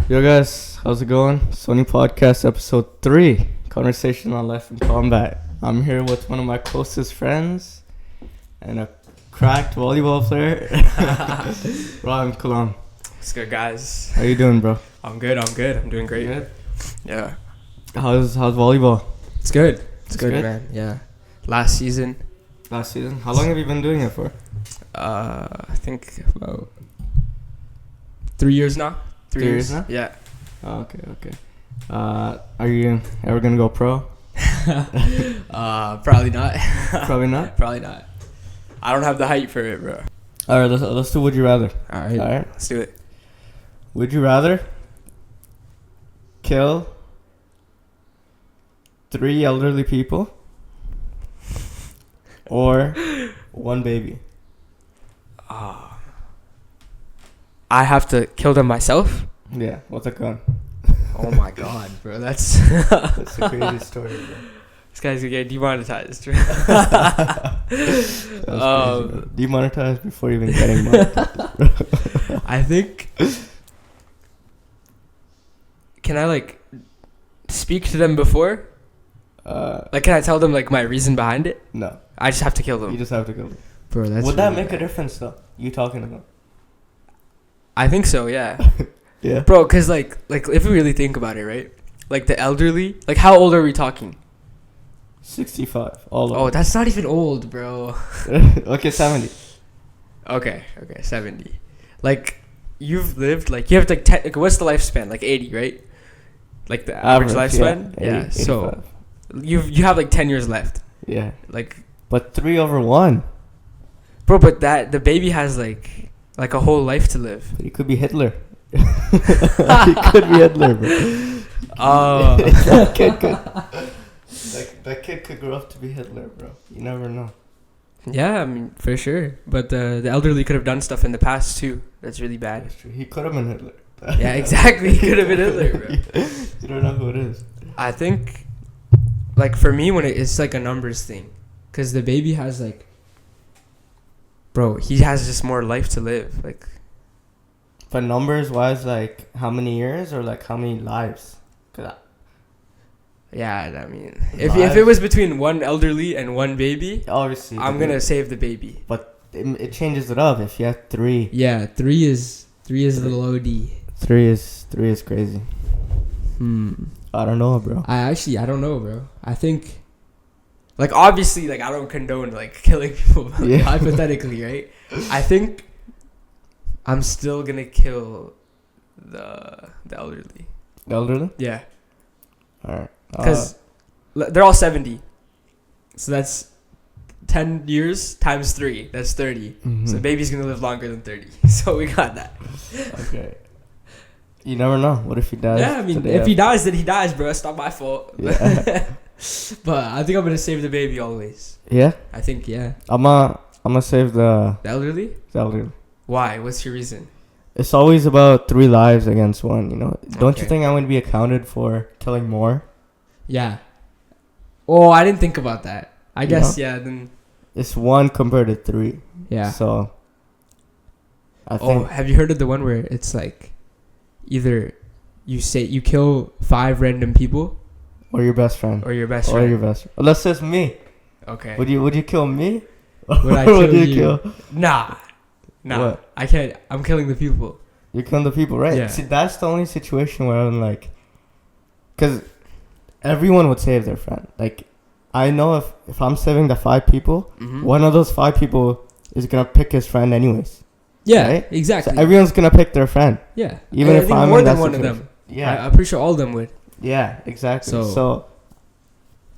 Yo guys, how's it going? Soni podcast episode 3, conversation on life and combat. I'm here with one of my closest friends and a cracked volleyball player, Raahim, Kalam. What's good, guys? How you doing, bro? I'm good. I'm doing great. Good? Yeah. How's volleyball? It's good. It's good? good, man. Yeah. Last season. Last season? How long have you been doing it for? I think about 3 years now. 3 years now? Yeah. Oh, okay. Are you ever gonna go pro? Probably not. Probably not? Probably not. I don't have the height for it, bro. Alright, let's do Would You Rather. Alright. Let's do it. Would you rather kill 3 elderly people or 1 baby? I have to kill them myself? Yeah, with a gun. Oh my god, bro. That's That's a crazy story, bro. This guy's gonna get demonetized. That's crazy, bro. Demonetized before even getting money. I think. Can I speak to them before? Can I tell them my reason behind it? No. I just have to kill them. You just have to kill them. Bro, that's Would that really make a bad. difference though? You talking to them? I think so, yeah. Yeah. Bro, cause if we really think about it, right? Like the elderly, how old are we talking? 65. All Oh, of that's not even old, bro. them. Okay, 70. Okay, 70. You've lived you have 10, what's the lifespan? 80, right? The average lifespan? Yeah. 80, So 85. you have 10 years left. Yeah. Like, But 3 over 1. bro, but the baby has a whole life to live. He could be Hitler. He could be Hitler, bro. That kid could grow up to be Hitler, bro. You never know. Yeah, I mean, for sure. But the elderly could have done stuff in the past too. That's really bad. That's true. He could have been Hitler. Yeah, exactly. He could have been Hitler, bro. You don't know who it is. I think, for me, when it's a numbers thing, because the baby has bro, he has just more life to live. But numbers wise, how many years or how many lives? Yeah, I mean, if it was between 1 elderly and 1 baby, Obviously, I'm gonna save the baby. But it changes it up if you have 3. Yeah, 3 is a little OD. 3 is crazy. I don't know, bro. I don't know, bro. I think, obviously, I don't condone killing people, Yeah. hypothetically, right? I think I'm still gonna kill the elderly. Elderly? Yeah, All right. because they're all 70, so that's 10 years times 3. That's 30. So the baby's gonna live longer than 30. So we got that. Okay. You never know. What if he dies? Yeah, I mean, if he dies, then he dies, bro. It's not my fault. Yeah. But I think I'm gonna save the baby always. Yeah? I think, yeah. I'm gonna save the The elderly? elderly. Why? What's your reason? It's always about 3 lives against 1, you know? Don't you Okay. think I'm going to be accounted for killing more? Yeah. Oh, I didn't think about that. I You guess, know? yeah, then... It's 1 compared to 3. Yeah. So, I Oh, think... have you heard of the one where it's either you kill 5 random people Or your best friend. or your best Or friend? your best friend. Let's say it's me. Okay. Would you kill me? Would I Or kill would you? Nah. What? I can't. I'm killing the people. You're killing the people, right? Yeah. See, that's the only situation where I'm because everyone would save their friend. I know if I'm saving the 5 people, Mm-hmm. one of those 5 people is gonna pick his friend anyways. Yeah, right? exactly. So everyone's gonna pick their friend. Yeah. Even I if think I'm more in than that one of situation. them. Yeah. I'm pretty sure all of them would. Yeah, exactly. So- So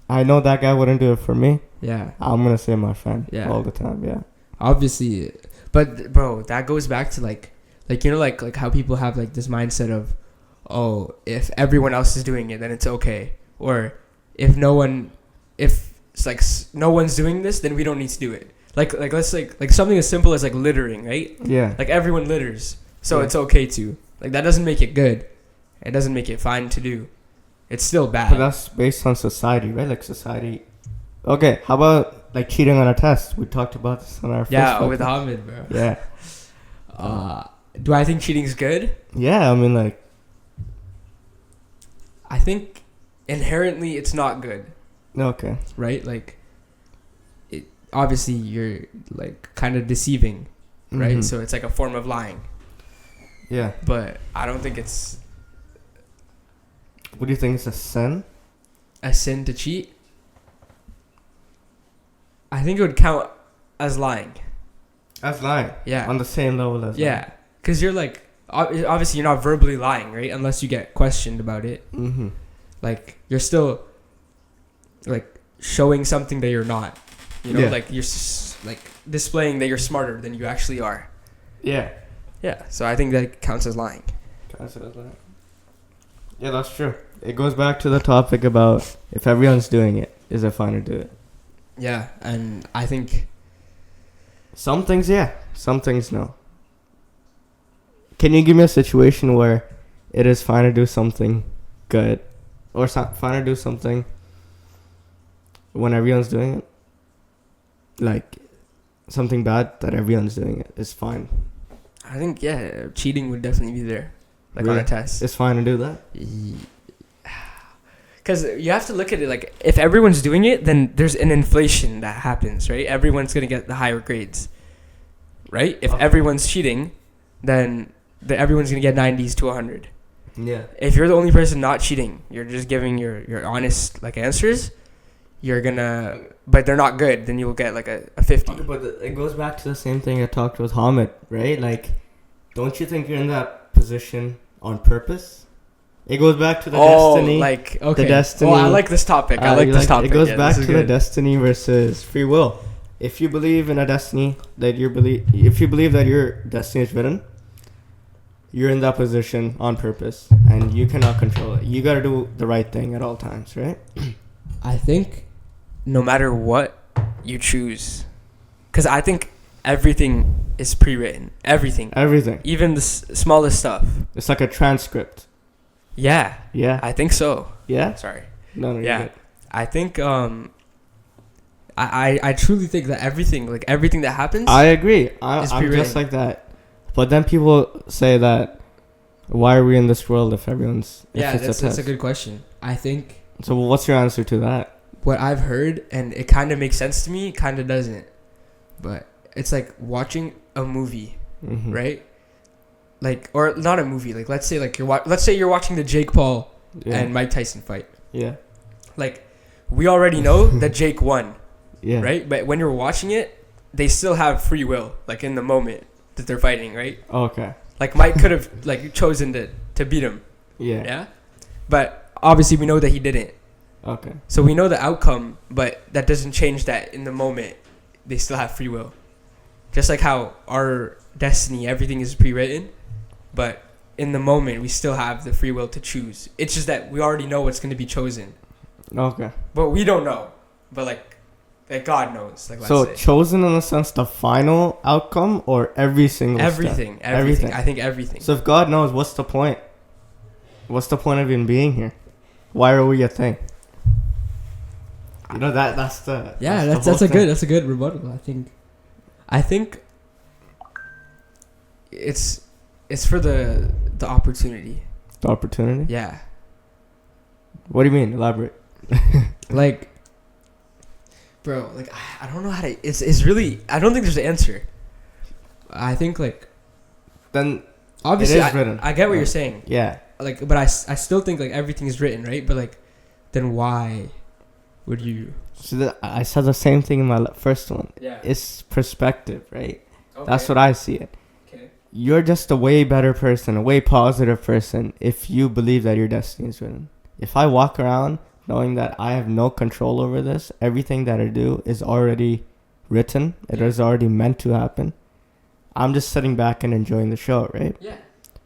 I know that guy wouldn't do it for me. Yeah. I'm gonna save my friend Yeah. all the time. Yeah. Obviously, but bro, that goes back to how people have this mindset of, oh, if everyone else is doing it, then it's okay, or if no one's doing this, then we don't need to do it. Let's something as simple as littering, right? Yeah. Everyone litters, so Yeah. it's okay to. That doesn't make it good. It doesn't make it fine to do. It's still bad. But that's based on society, right? Society. Okay, how about cheating on a test? We talked about this on our Yeah, first with podcast. Hamid, bro. Yeah. Do I think cheating's good? Yeah, I mean I think inherently it's not good, Okay. right? Like, it obviously you're like kind of deceiving, right? Mhm. So it's like a form of lying, Yeah. but I don't think it's What do you think is a sin? a sin to cheat. I think it would count as lying. That's lying. Yeah. On the same level as Yeah, because you're like, obviously you're not verbally lying, right? Unless you get questioned about it. Mm-hmm. Like, you're still like showing something that you're not. You know, Yeah. like you're like displaying that you're smarter than you actually are. Yeah. Yeah. So I think that counts as lying. Counts as lying. Yeah, that's true. It goes back to the topic about if everyone's doing it, is it fine to do it? Yeah, and I think Some things, yeah. Some things, no. Can you give me a situation where it is fine to do something good, or fine to do something when everyone's doing it? Like, something bad that everyone's doing it is fine. I think cheating would definitely be there, like on Really? a test. It's fine to do that? Because you have to look at it like, if everyone's doing it, then there's an inflation that happens, right? Everyone's gonna get the higher grades, right? If Okay. everyone's cheating, then everyone's gonna get 90s to 100. Yeah. If you're the only person not cheating, you're just giving your honest like answers, you're gonna, but they're not good, then you'll get like a 50. But it goes back to the same thing I talked with Hamid, right? Like, don't you think you're in that position on purpose? It goes back to the destiny. Like, okay. The destiny. Oh, I like this topic. I like this topic. It goes Yeah, back this is to the good. destiny versus free will. If you believe in a destiny that if you believe that your destiny is written, you're in that position on purpose, and you cannot control it. You gotta do the right thing at all times, right? I think no matter what you choose, because I think everything is pre-written. Everything. Everything. Even the smallest stuff. It's like a transcript. Yeah. Yeah. I think so. Yeah. Sorry. No. You're Yeah. good. I think I truly think that everything that happens. I agree. I'm just pre-written. like that. But then people say that, why are we in this world if everyone's... Yeah, if it's that's a test? good question. I think So what's your answer to that? what I've heard, and it kind of makes sense to me, kind of doesn't. But it's like watching a movie, Mm-hmm. right? Like, or not a movie. Like, let's say you're watching the Jake Paul Yeah. and Mike Tyson fight. Yeah. Like, we already know that Jake won, Yeah. right? But when you're watching it, they still have free will, like in the moment that they're fighting, right? Okay. Like, Mike could have like chosen to beat him, Yeah. yeah. But obviously, we know that he didn't. Okay. So we know the outcome, but that doesn't change that in the moment they still have free will. Just like how our destiny, everything is pre-written, but in the moment we still have the free will to choose. It's just that we already know what's going to be chosen, Okay. but we don't know. But like God knows. Like, let's So say. chosen in the sense the final outcome or every single step? everything. Everything. I think everything. So if God knows, what's the point? What's the point of even being here? Why are we a thing? You know that's the Yeah, the whole that's a thing. good rebuttal. I think it's for the opportunity. The opportunity. Yeah. What do you mean? Elaborate. Like, bro, like I don't know how to. It's really, I don't think there's an answer. I think like Then obviously it is written. I get what Right. you're saying. Yeah. Like, but I still think like everything is written, right? But like, then why would you? So I said the same thing in my first one. Yeah. It's perspective, right? Okay. That's what I see it. Okay. You're just a way better person, a way positive person if you believe that your destiny is written. If I walk around knowing that I have no control over this, everything that I do is already written, it is already meant to happen, I'm just sitting back and enjoying the show, right? Yeah.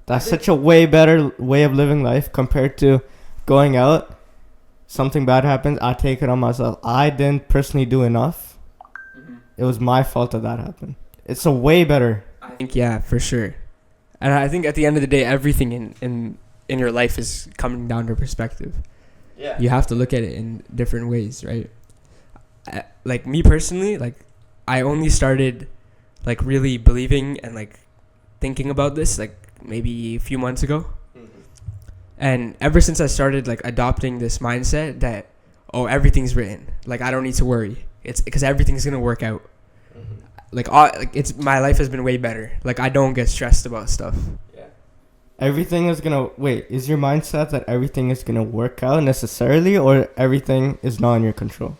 That's such a way better way of living life compared to going out, something bad happens, I take it on myself. I didn't personally do enough. Mm-hmm. It was my fault that happened. It's a way better. I think for sure, and I think at the end of the day, everything in your life is coming down to perspective. Yeah. You have to look at it in different ways, right? Like me personally, like I only started like really believing and like thinking about this like maybe a few months ago. Mm-hmm. And ever since I started like adopting this mindset that, oh, everything's written, like I don't need to worry. It's because everything's gonna work out. Like it's my life has been way better. Like I don't get stressed about stuff. Yeah. Everything is gonna wait. Is your mindset that everything is gonna work out necessarily, or everything is not in your control?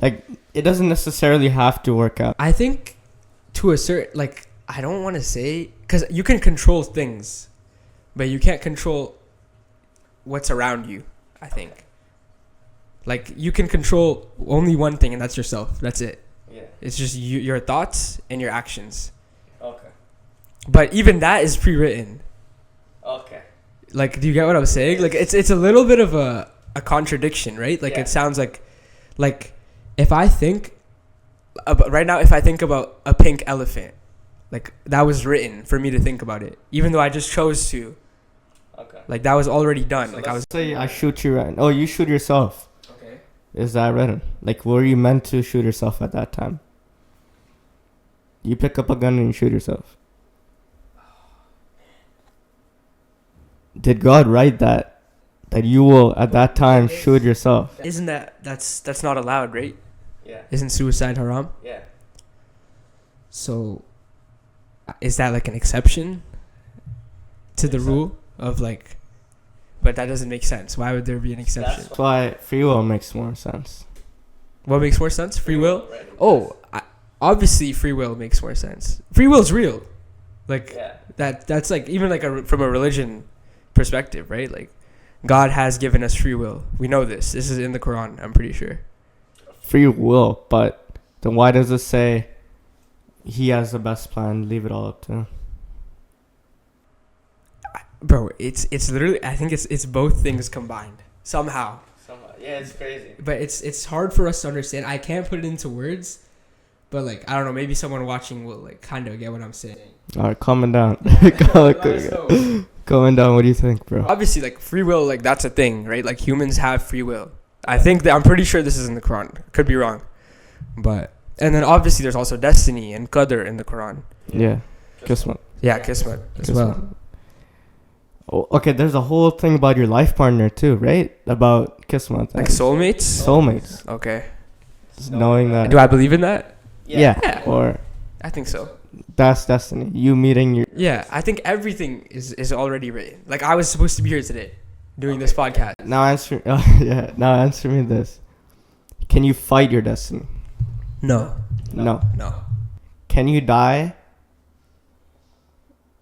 Like it doesn't necessarily have to work out. I think to a certain, like, I don't want to say, because you can control things, but you can't control what's around you, I think. Like, you can control only one thing, and that's yourself. That's it. Yeah. It's just your thoughts and your actions. Okay. But even that is pre-written. Okay. Like, do you get what I'm saying? Like, it's a little bit of a contradiction, right? Like, Yeah. It sounds like if I think right now, if I think about a pink elephant, like that was written for me to think about it, even though I just chose to. Okay. Like that was already done. So like I was. Say I shoot you right. Oh, you shoot yourself. Okay. Is that written? Like, were you meant to shoot yourself at that time? You pick up a gun and you shoot yourself. Did God write that you will at that time shoot yourself? Isn't that's not allowed, right? Yeah. Isn't suicide haram? Yeah. So, is that like an exception to the rule of like? But that doesn't make sense. Why would there be an exception? That's why free will makes more sense. What makes more sense? Free will? Oh, obviously free will makes more sense. Free will is real. Like that's like even like from a religion perspective, right? Like God has given us free will. We know this. This is in the Quran, I'm pretty sure. Free will, but then why does it say he has the best plan? Leave it all up to him. Bro, it's literally, I think it's both things combined somehow. Yeah, it's crazy. But it's hard for us to understand. I can't put it into words, but like I don't know, maybe someone watching will like kind of get what I'm saying. All right, calming down. Calming down. What do you think, bro? Obviously, like free will, like that's a thing, right? Like humans have free will. I think that I'm pretty sure this is in the Quran. Could be wrong, but and then obviously there's also destiny and qadr in the Quran. Yeah, Kismet. Yeah, Kismet as well. Oh, okay, there's a whole thing about your life partner too, right? About Kismet. Like soulmates? Soulmates. Okay. Knowing that. Do I believe in that? Yeah. Or I think so. that's destiny. You meeting your... Yeah, I think everything is already written. Like I was supposed to be here today doing this podcast. Now answer... now answer me this. Can you fight your destiny? No. No. Can you die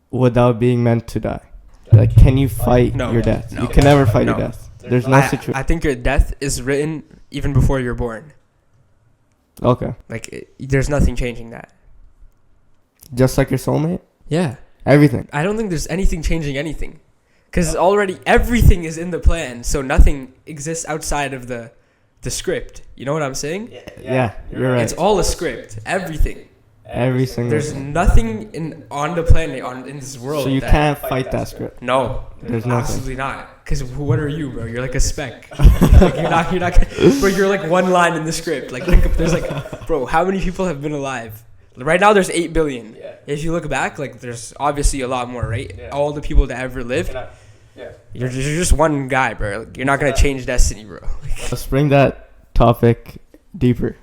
without being meant to die? Like, can you fight your death? No. You can never fight your death. There's no situation. I think your death is written even before you're born. Okay. Like, there's nothing changing that. Just like your soulmate? Yeah. Everything. I don't think there's anything changing anything. Because already everything is in the plan, so nothing exists outside of the script. You know what I'm saying? Yeah, you're right. It's all a script. Everything. Every single There's thing. nothing on the planet, in this world. So you can't fight that script. No, There's nothing. absolutely not. Because what are you, bro? You're like a speck. Like you're not. Bro, you're like one line in the script. Like there's like, bro, how many people have been alive? Right now, there's 8 billion. Yeah. If you look back, like there's obviously a lot more, right? Yeah. All the people that ever lived. Yeah. You're just one guy, bro. Like, you're not gonna change destiny, bro. Let's bring that topic deeper.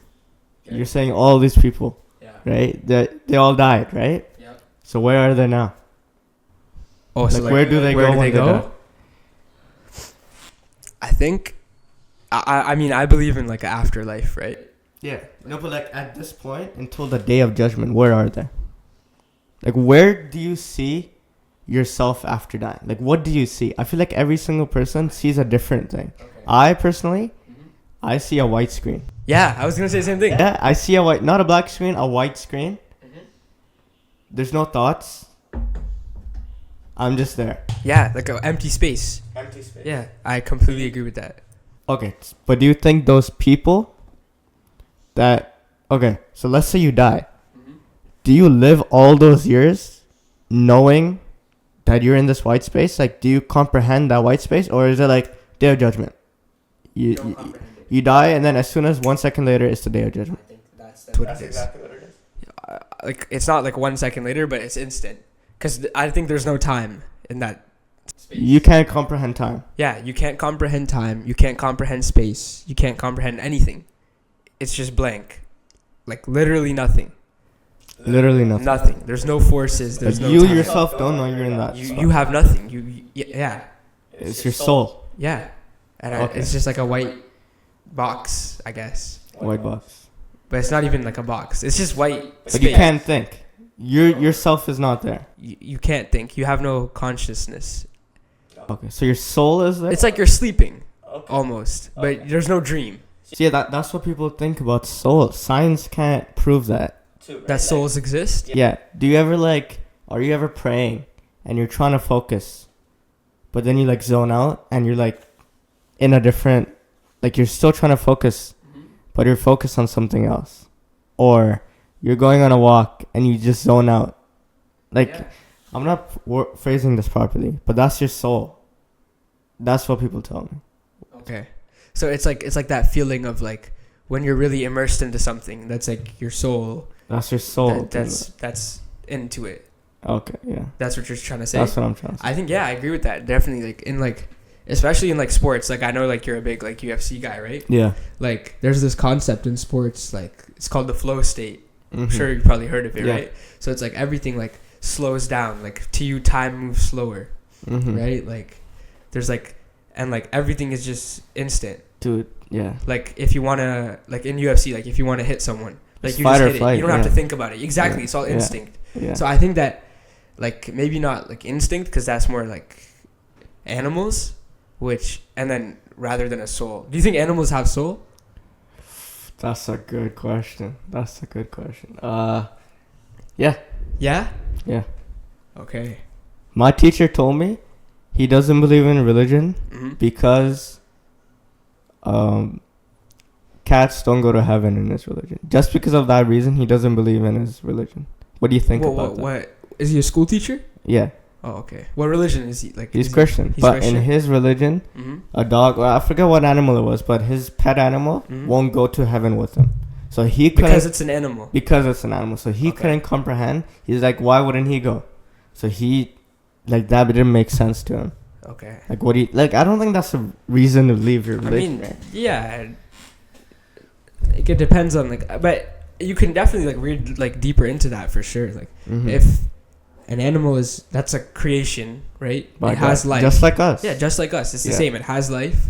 Okay. You're saying all these people, right? They all died, right? Yeah. So where are they now? Oh, like, so like, where do they go when they die? I think, I mean, I believe in like an afterlife, right? Yeah. No, but like at this point, until the day of judgment, where are they? Like, where do you see yourself after dying? Like, what do you see? I feel like every single person sees a different thing. Okay. I personally, I see a white screen. Yeah, I was gonna say the same thing. Yeah, I see not a black screen, a white screen. Mm-hmm. There's no thoughts. I'm just there. Yeah, like an empty space. Empty space. Yeah, I completely agree with that. Okay, but do you think those people okay, so let's say you die. Mm-hmm. Do you live all those years knowing that you're in this white space? Like, do you comprehend that white space? Or is it like day of judgment? You die, and then as soon as 1 second later, it's the day of judgment. I think that's what it is. Exactly what it is. Like, it's not like 1 second later, but it's instant. Because I think there's no time in that You can't comprehend time. Yeah, you can't comprehend time. You can't comprehend space. You can't comprehend anything. It's just blank. Like, literally nothing. Literally nothing. Nothing. There's no forces. There's no you time. yourself don't know you're in that spot. You have nothing. Yeah. It's your soul. Yeah. And Okay. it's just like a white box, I guess. White box. But it's not even like a box. It's just white But space. you can't think. Yourself is not there. You can't think. You have no consciousness. Okay, so your soul is there? It's like you're sleeping, almost. But there's no dream. See, that's what people think about soul. Science can't prove that. That souls exist? Yeah. Do you ever are you ever praying and you're trying to focus, but then you like zone out and you're like in a different, like you're still trying to focus, but you're focused on something else? Or you're going on a walk and you just zone out. I'm not phrasing this properly, but that's your soul. That's what people tell me. Okay. So it's like that feeling of like when you're really immersed into something. That's like your soul. That's your soul. That's into it. Okay, yeah. That's what you're trying to say. That's what I'm trying to say. I think I agree with that. Definitely especially in like sports. Like I know like you're a big like UFC guy, right? Yeah. Like there's this concept in sports like it's called the flow state. Mm-hmm. I'm sure you've probably heard of it, Yeah. right? So it's like everything like slows down. Like to you time moves slower. Mm-hmm. Right? Like there's like and like everything is just instant. Dude, yeah. Like if you wanna like in UFC, like if you wanna hit someone, like It's you fight just or hit it. flight, You don't have to yeah. think about it. Exactly. Yeah. It's all Yeah. instinct. Yeah. So I think that like maybe not like instinct because that's more like animals, and then rather than a soul. Do you think animals have soul? That's a good question. Yeah. Yeah? Yeah. Okay. My teacher told me he doesn't believe in religion Mm-hmm. because cats don't go to heaven in his religion. Just because of that reason, he doesn't believe in his religion. What do you think about that? What? Is he a school teacher? Yeah. Oh, okay. What religion is he? Like He's Christian. He's but Christian? in his religion, Mm-hmm. a dog, I forget what animal it was, but his pet animal Mhm. won't go to heaven with him. So he couldn't. Because it's an animal. Because it's an animal. So he Okay. couldn't comprehend. He's like, why wouldn't he go? So that didn't make sense to him. Okay. Like, what do you, I don't think that's a reason to leave your religion. I mean, yeah. It depends on but you can definitely like read like deeper into that for sure. Like Mhm. if an animal that's a creation, right? By it has God. life. Just like us. Yeah, just like us. It's the Yeah. same. It has life.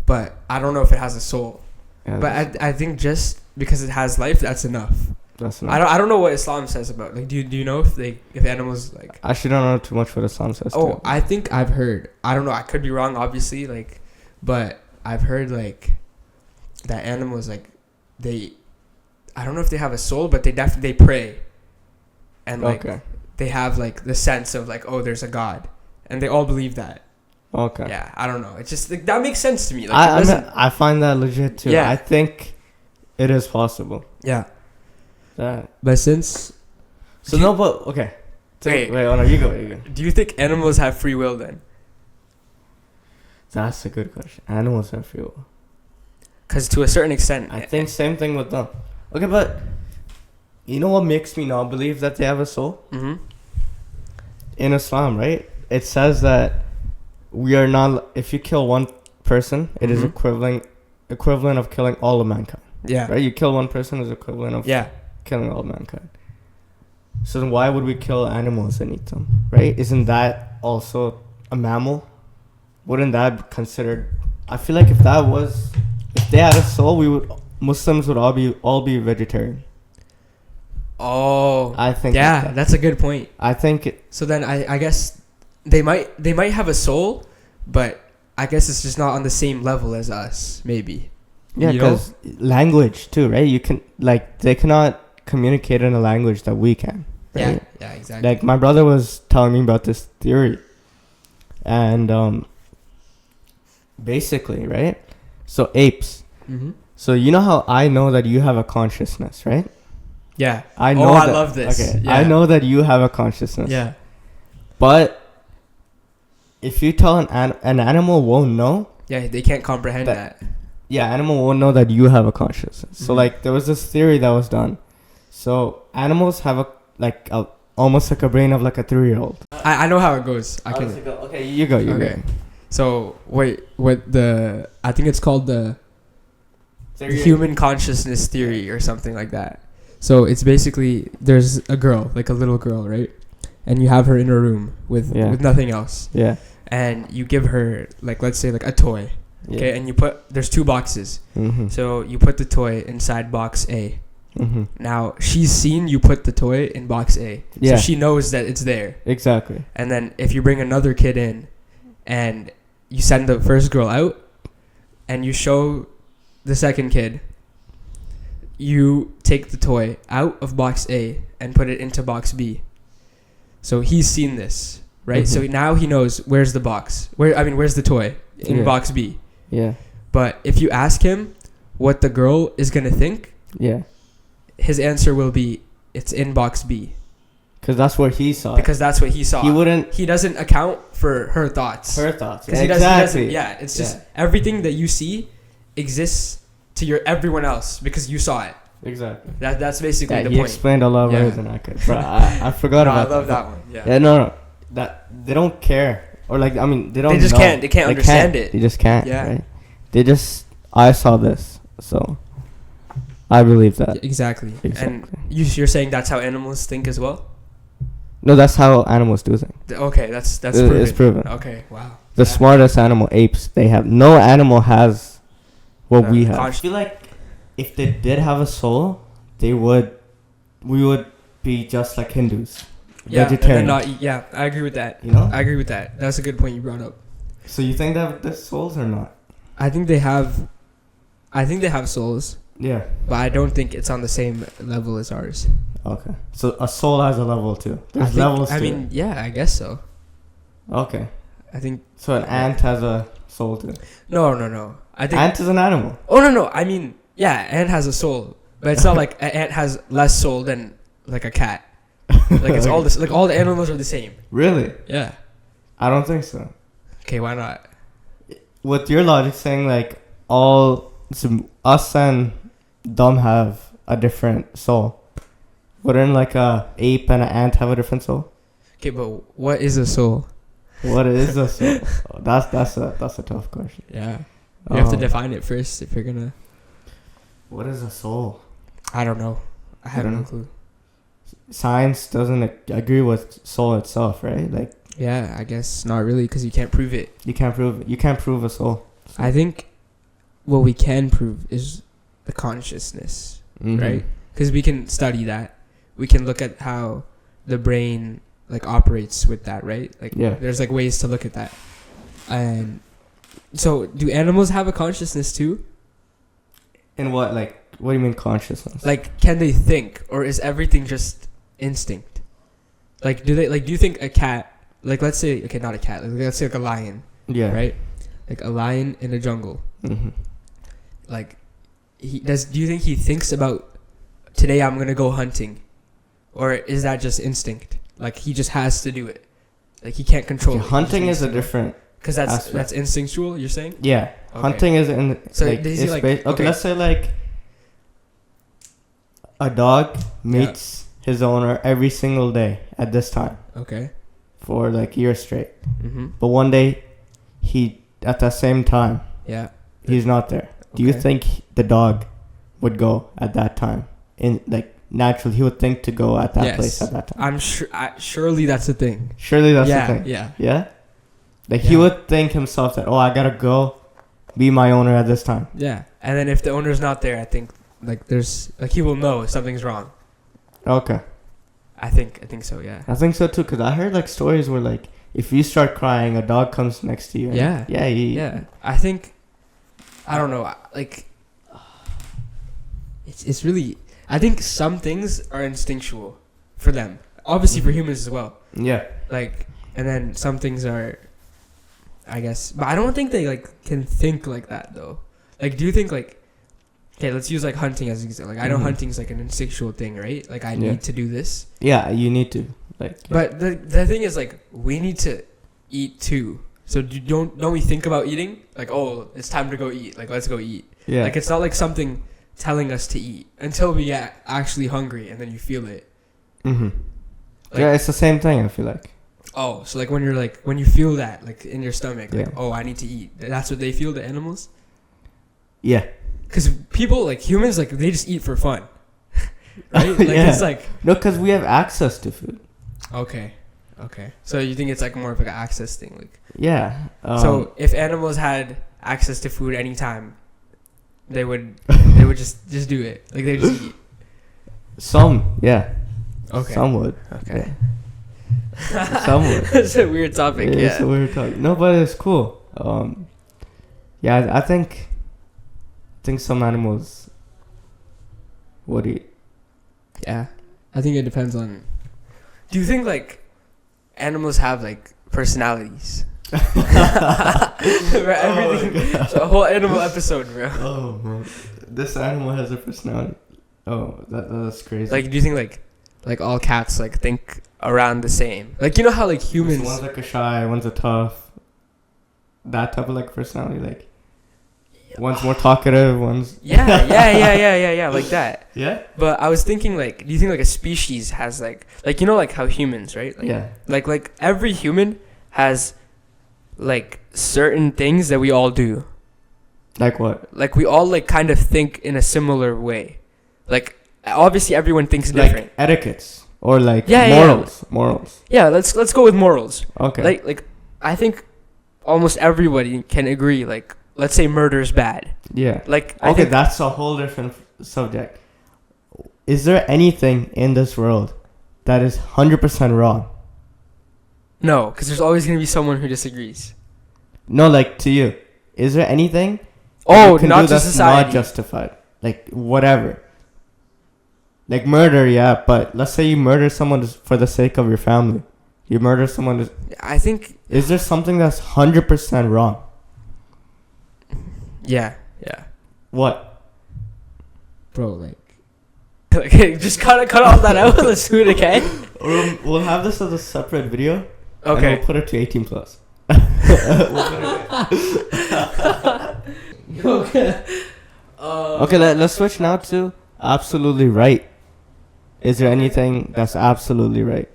But I don't know if it has a soul. Yeah, But I think just because it has life, that's enough. that's I don't know what Islam says about like do you know if animals like I actually don't know too much what Islam says. Oh, too. I think I've heard. I don't know. I could be wrong, obviously. But I've heard that animals I don't know if they have a soul, but they pray, and Okay. they have the sense of there's a God, and they all believe that. Okay. Yeah, I don't know. It's just that makes sense to me. I find that legit too. Yeah. I think it is possible. Yeah, That. but since So no, but okay. Wait. Oh no, you go. do you think animals have free will then? That's a good question. Animals have free will. Because to a certain extent, I think same thing with them. Okay, but you know what makes me not believe that they have a soul? Mm-hmm. In Islam, right? It says that we are not. If you kill one person, it is Mhm. equivalent of killing all of mankind. Yeah. Right? You kill one person is equivalent of Yeah. killing all of mankind. So then why would we kill animals and eat them? Right? Isn't that also a mammal? Wouldn't that be considered? I feel like if they had a soul, Muslims would all be vegetarian. Oh. I think. Yeah, that's a good point. I think. So then I guess they might have a soul, but I guess it's just not on the same level as us, maybe. Yeah, You know? because language too, right? You can they cannot communicate in a language that we can. Right? Yeah, exactly. Like my brother was telling me about this theory, and basically, right? So apes. Mm-hmm. So you know how I know that you have a consciousness, right? Yeah. I know. I love this. Okay, Yeah. I know that you have a consciousness. Yeah. But if you tell an animal won't know. Yeah, they can't comprehend that. Yeah, animal won't know that you have a consciousness. So Mhm. there was this theory that was done. So animals have almost like a brain of like a 3-year-old. I know how it goes. Okay, you go. Okay. So wait, I think it's called the human consciousness theory or something like that. So it's basically there's a girl, like a little girl, right? And you have her in a room with nothing else. Yeah. And you give her like, let's say like a toy. Okay. Yeah. And there's 2 boxes. Mm-hmm. So you put the toy inside box A. Mm-hmm. Now she's seen you put the toy in box A. Yeah. So she knows that it's there. Exactly. And then if you bring another kid in and you send the first girl out and you show the second kid, you take the toy out of box A and put it into box B. So he's seen this, right? Mm-hmm. So now he knows where's the box. Where's the toy in box B? Yeah. But if you ask him what the girl is going to think, his answer will be it's in box B. Because that's what he saw. Because that's what he saw. He doesn't account for her thoughts. Exactly. He doesn't, it's just everything that you see exists to everyone else because you saw it. Exactly. That's basically the he point. Explained a lot better than I could. Bro, I forgot about that. I love that one. Yeah. Yeah, no. That they don't care. Or like, I mean, they don't. They just know. can't. They can't understand it. They just can't. Yeah. Right? I saw this, so I believe that. Exactly. And you're saying that's how animals think as well? No, that's how animals do things. Okay, that's proven. It's proven. Okay, wow. The smartest animal, apes, they have no animal has what we have. I feel like if they did have a soul, we would be just like Hindus. Yeah, vegetarian. not eat. Yeah, I agree with that. You know? I agree with that. That's a good point you brought up. So you think that they're souls or not? I think they have souls. Yeah. But I don't think it's on the same level as ours. Okay. So a soul has a level too. There's levels to it. Yeah, I guess so. Okay. I think. So an ant has a soul too. No. I think ant is an animal. Oh no. I mean, yeah, ant has a soul, but it's not like an ant has less soul than like a cat. Like it's all this. Like all the animals are the same. Really? Yeah. I don't think so. Okay, why not? With your logic saying like us and them have a different soul, wouldn't like a ape and an ant have a different soul? Okay, but what is a soul? What is a soul? That's a tough question. Yeah, you have to define it first if you're gonna. What is a soul? I don't know. I have no clue. Science doesn't agree with soul itself, right? Like. Yeah, I guess not really, because you can't prove it. You can't prove it. You can't prove a soul. I think what we can prove is the consciousness, right? Because we can study that. We can look at how the brain like operates with that, right? Like, there's like ways to look at that. And so, do animals have a consciousness too? In what? Like, what do you mean consciousness? Like, can they think, or is everything just instinct? Like, do you think a cat? Like, let's say, okay, not a cat. Like, let's say like a lion. Yeah. Right? Like a lion in a jungle. Mm-hmm. Like, do you think he thinks about, today I'm going to go hunting? Or is that just instinct? Like, he just has to do it. Like, he can't control it. Hunting is a different... Because that's instinctual, you're saying? Yeah. Okay. Hunting is in... So, like, is he like... Okay, let's say, like, a dog meets his owner every single day at this time. Okay. For like years straight. Mm-hmm. But one day, at the same time, he's not there. Do you think the dog would go at that time? Naturally, he would think to go at that place at that time. I'm sure. Surely that's the thing. Surely that's the thing. Yeah. Like he would think himself that, I gotta go, be my owner at this time. Yeah, and then if the owner's not there, I think like there's like he will know something's wrong. Okay. I think so, yeah. I think so too, because I heard like stories where like if you start crying, a dog comes next to you. Yeah. I think, I don't know, like it's really, I think some things are instinctual for them. Obviously for humans as well. Yeah. Like, and then some things are, I guess, but I don't think they like can think like that though. Like, do you think like, okay, let's use like hunting as an example. Like I know hunting's like an instinctual thing, right? Like I need to do this. Yeah, you need to. Like, but the thing is like we need to eat too. So don't we think about eating? Like, oh, it's time to go eat. Like let's go eat. Yeah. Like it's not like something telling us to eat until we get actually hungry and then you feel it. Mm-hmm. Like, yeah, it's the same thing. I feel like. Oh, so like when you feel that like in your stomach, like, Yeah. oh, I need to eat. That's what they feel, the animals. Yeah. Because people, like humans, like they just eat for fun, right? Like Yeah. it's like No, because we have access to food. okay. So you think it's like more of like an access thing, like Yeah. so if animals had access to food anytime, they would just do it. Like they just eat. Some, yeah. Okay. Some would. Okay. Some would. It's a weird topic. It's a weird talk. No, but it's cool. Yeah, I think some animals would eat. Yeah. I think it depends on. Do you think like animals have like personalities? Everything. It's a whole animal episode, bro. Oh man, this animal has a personality. Oh, that's crazy. Like, do you think like all cats like think around the same? Like, you know how like humans. One's like a shy, one's a tough. That type of like personality, like one's more talkative, one's. Yeah, like that. Yeah. But I was thinking like, do you think like a species has like you know like how humans, right? Like, Yeah. Like every human has like certain things that we all do. Like what? Like we all like kind of think in a similar way. Like obviously everyone thinks different. Like etiquettes or like Yeah. morals. Yeah, let's go with morals. Okay. Like I think almost everybody can agree like let's say murder is bad. Yeah. Like I Okay, think that's a whole different subject. Is there anything in this world that is 100% wrong? no, because there's always gonna be someone who disagrees. No, like to you. Is there anything Oh, you can not do to that's society. not justified? Like whatever. Like murder, yeah, but let's say you murder someone just for the sake of your family. You murder someone. I think. Is there something that's 100% wrong? Yeah. What? Bro, like just cut all that out. Let's do it again. Or we'll have this as a separate video. Okay. And we'll put it to 18 plus. Okay, let's switch now to absolutely right. Is there anything that's absolutely right?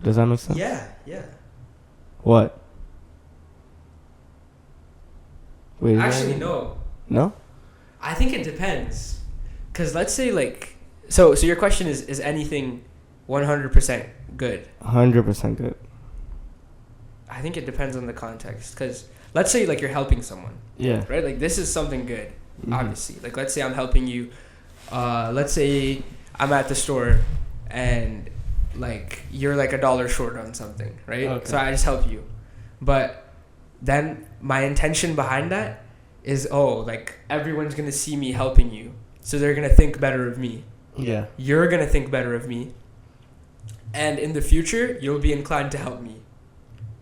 Does that make sense? Yeah. What? Wait, is Actually, that- no. No? I think it depends. Cause let's say like so your question is anything 100% good? 100% good. I think it depends on the context. Cause let's say like you're helping someone, Yeah. right? Like this is something good, Mhm. obviously. Like let's say I'm helping you. Let's say I'm at the store and like you're like $1 short on something, right? Okay. So I just help you, but then my intention behind that is like everyone's gonna see me helping you, so they're gonna think better of me. Yeah. You're gonna think better of me, and in the future you'll be inclined to help me.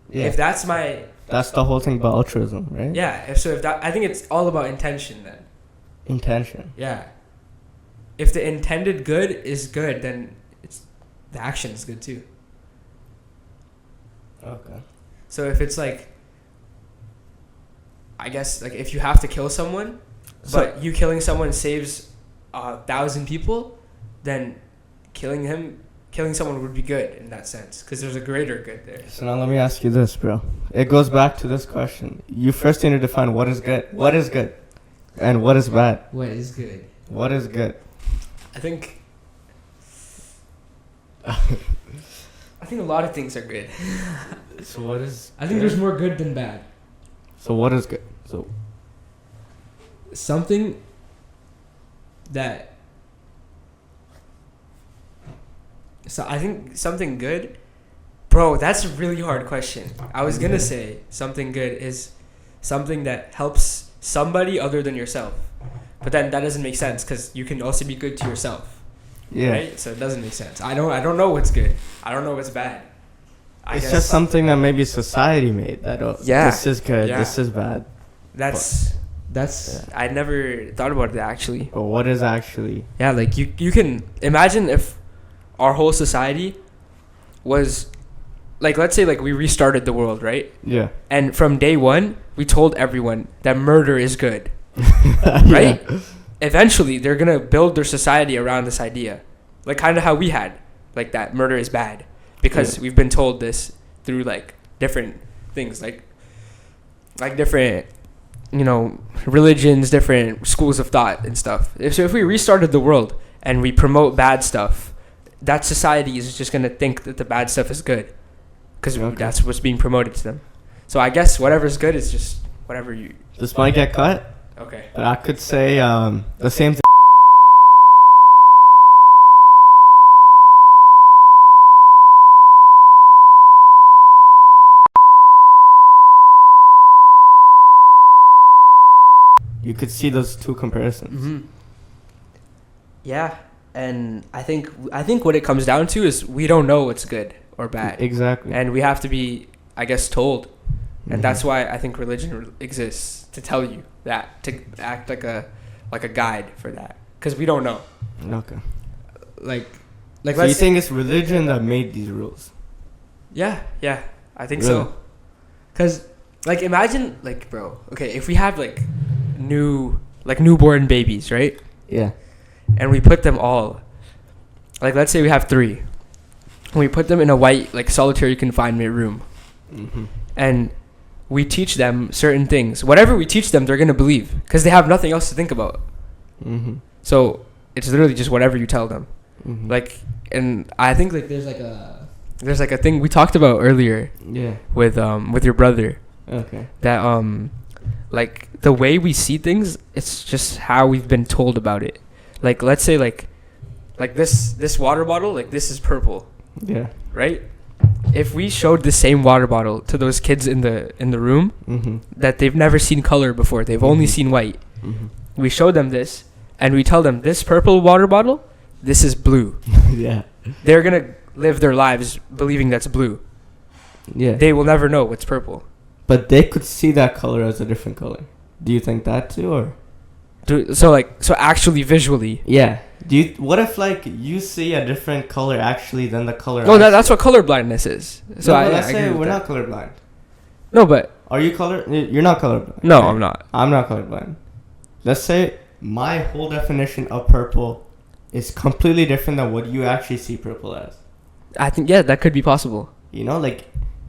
Yeah. If that's my That's the whole thing about altruism, right? yeah. If that, I think it's all about intention then. Intention. Yeah. If the intended good is good, then the action is good too. Okay. So if it's like, I guess like if you have to kill someone, but you killing someone saves 1,000 people, then killing someone would be good in that sense because there's a greater good there. So now let me ask you this, bro. It goes back to this question. You first need to define what is good. What is good? And what is bad? What is good? What is good? I think a lot of things are good. So what is I think there's more good than bad. So what is good? So Something that. So I think something good, bro. That's a really hard question. I was gonna say something good is something that helps somebody other than yourself, but then that doesn't make sense because you can also be good to yourself, yeah. right? So it doesn't make sense. I don't know what's good. I don't know what's bad. It's just something that maybe society made that Yeah. this is good, Yeah. this is bad. That's I never thought about that actually. But what is actually Yeah, like you can imagine if our whole society was like, let's say like we restarted the world, right? yeah. And from day one, we told everyone that murder is good, right? Yeah. Eventually, they're gonna build their society around this idea. like kind of how we had, like that murder is bad because we've been told this through like different things, like different, you know, religions, different schools of thought and stuff. If we restarted the world and we promote bad stuff, that society is just gonna think that the bad stuff is good because that's what's being promoted to them. So I guess whatever's good is just whatever you. This might get cut. Okay. But I could say the same thing. You could see those two comparisons. Mm-hmm. Yeah, and I think what it comes down to is we don't know what's good or bad. Exactly. And we have to be, I guess, told. And that's why I think religion exists, to tell you that, to act like a guide for that, because we don't know. Okay. Like. So you think it's religion that made these rules? Yeah, I think so. Because, like, imagine, like, bro. Okay, if we have like newborn babies, right? Yeah. And we put them all, like, let's say we have 3, and we put them in a white, like, solitary confinement room, and we teach them certain things. Whatever we teach them, they're gonna believe because they have nothing else to think about. So it's literally just whatever you tell them. Like, and I think like there's like a thing we talked about earlier. Yeah. With your brother. Okay. That like the way we see things, it's just how we've been told about it. Like, let's say like this water bottle, like, this is purple. Yeah. Right? If we showed the same water bottle to those kids in the room, that they've never seen color before, they've only seen white. We show them this, and we tell them, this purple water bottle, this is blue. Yeah. They're gonna live their lives believing that's blue. Yeah. They will never know what's purple. But they could see that color as a different color. Do you think that too, or? So actually visually. Yeah. What if like you see a different color actually than the color? No, that's what color blindness is. So let's say we're not colorblind. No, but are you You're not colorblind. No, right? I'm not. I'm not colorblind. Let's say my whole definition of purple is completely different than what you actually see purple as. I think that could be possible. You know, like,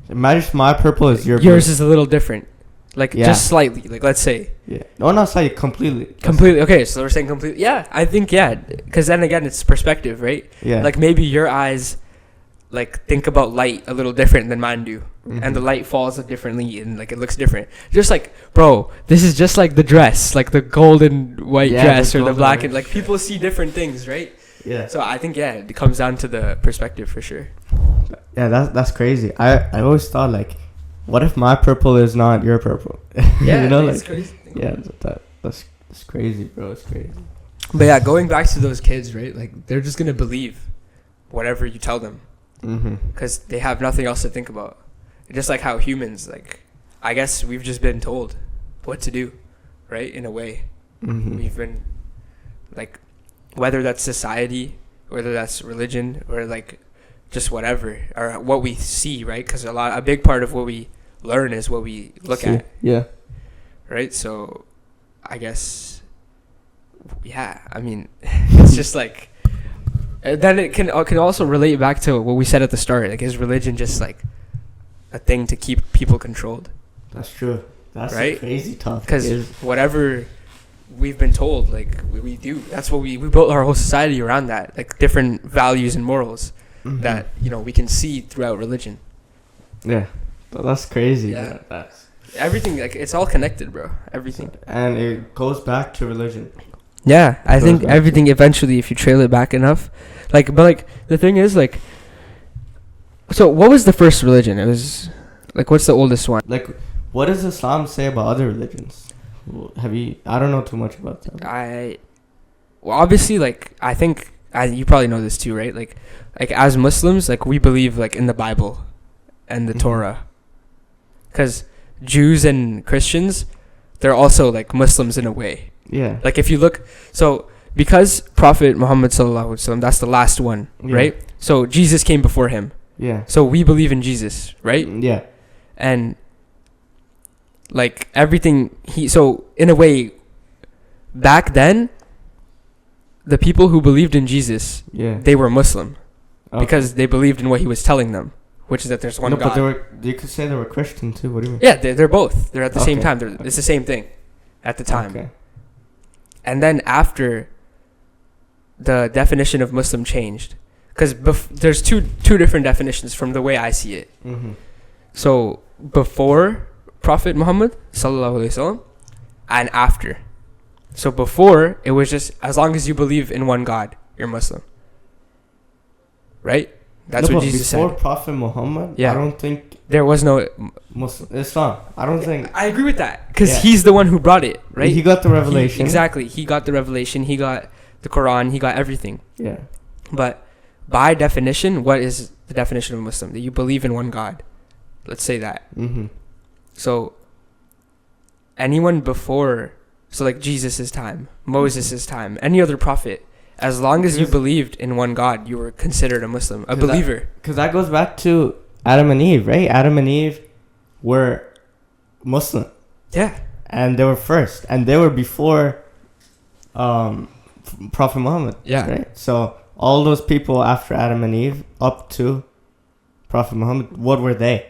imagine if my purple is yours is a little different. Like, just slightly. Like, let's say. Yeah. No, not slightly. Completely. Completely. Okay, so we're saying completely. Yeah, I think, because then again, it's perspective, right? Yeah. Like, maybe your eyes, like, think about light a little different than mine do. And the light falls differently and, like, it looks different. Just like, bro, this is just like the dress. Like, the golden white dress or the black. And, like, people see different things, right? Yeah. So I think, it comes down to the perspective for sure. Yeah, that's crazy. I always thought, like, what if my purple is not your purple? Yeah, you know, like, crazy. Yeah, that's crazy, bro. It's crazy. But yeah, going back to those kids, right? Like, they're just gonna believe whatever you tell them, because they have nothing else to think about. Just like how humans, like, I guess we've just been told what to do, right? In a way, we've been, like, whether that's society, whether that's religion, or like just whatever, or what we see, right? Because a big part of what we learn is what we look at. Yeah. Right. So, I guess, I mean, it's just like, then it can also relate back to what we said at the start. Like, is religion just like a thing to keep people controlled? That's true. That's right? A crazy topic. Because whatever we've been told, like, we do. That's what we built our whole society around that. Like, different values and morals that, you know, we can see throughout religion. Yeah. Well, that's crazy. Yeah. That's everything. Like, it's all connected, bro. Everything. And it goes back to religion. Yeah. I think everything eventually, if you trail it back enough. Like, but, like, the thing is, like, so what was the first religion? It was, like, what's the oldest one? Like, what does Islam say about other religions? I don't know too much about that. Well, obviously, like, I think, you probably know this too, right? Like as Muslims, like, we believe, like, in the Bible and the Torah. Because Jews and Christians, they're also, like, Muslims in a way. Yeah. Like, if you look, so because Prophet Muhammad sallallahu alaihi wasallam, that's the last one, right? So Jesus came before him. Yeah. So we believe in Jesus, right? Yeah. And, like, everything so in a way, back then, the people who believed in Jesus, Yeah. they were Muslim Okay. because they believed in what he was telling them, which is that there's one no, God. but you could say they were Christian too. What do you mean? Yeah, they're both. They're at the same Okay. time. It's the same thing at the time. Okay. And then after, the definition of Muslim changed, because there's two different definitions from the way I see it. Mm-hmm. So before Prophet Muhammad sallallahu alaihi wasallam, and after. So before, it was just as long as you believe in one God, you're Muslim. Right? That's what Jesus before said. Prophet Muhammad, Yeah. I don't think There was no. Muslim Islam. I don't think I agree with that because Yeah. he's the one who brought it, right? he got the revelation. Exactly. He got the revelation. He got the Quran. He got everything. Yeah. But by definition, what is the definition of a Muslim? That you believe in one God. Let's say that. Mm-hmm. So anyone before, so like Jesus' time, Moses' time, any other prophet, as long as you believed in one God, you were considered a Muslim, a believer. Because that goes back to Adam and Eve, right? Adam and Eve were Muslim. Yeah. And they were first. And they were before Prophet Muhammad. Yeah. Right? So all those people after Adam and Eve up to Prophet Muhammad, what were they?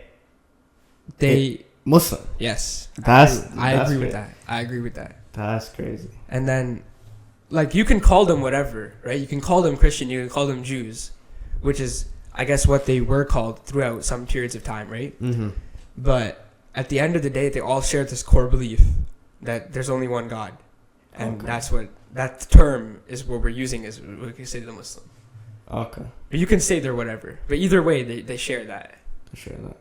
Muslim. Yes. I agree with that. I agree with that. That's crazy. And then, like, you can call them whatever, right? You can call them Christian, you can call them Jews, which is, I guess, what they were called throughout some periods of time, right? Mm-hmm. But at the end of the day, they all share this core belief that there's only one God. And that's what, that term is what we're using, is we can say the Muslim. Okay. But you can say they're whatever. But either way, they share that. Share that.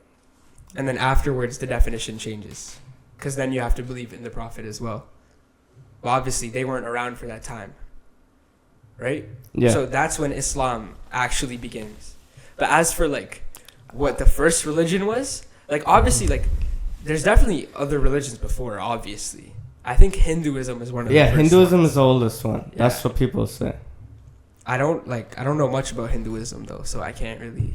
And then afterwards, the definition changes. Because then you have to believe in the Prophet as well. Well, obviously, they weren't around for that time. Right? Yeah. So that's when Islam actually begins. But as for, like, what the first religion was, like, obviously, like, there's definitely other religions before, obviously. I think Hinduism is one of the first Hinduism ones. is the oldest one. Yeah. That's what people say. I don't know much about Hinduism, though, so I can't really...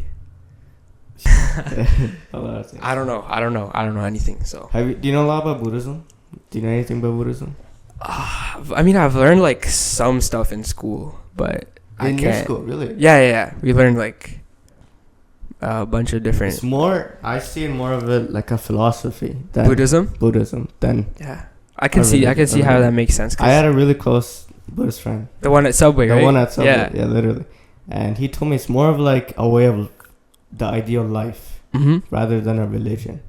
I don't know anything, so... Do you know a lot about Buddhism? Do you know anything about Buddhism? I mean, I've learned, like, some stuff in school, but I can't... In your school, really? Yeah. We learned, like, a bunch of different... It's more... I see more of it like a philosophy than... Buddhism, then... Yeah. I can see how that makes sense. I had a really close Buddhist friend. The one at Subway, right? The one at Subway, Yeah, literally. And he told me it's more of like a way of the ideal life rather than a religion.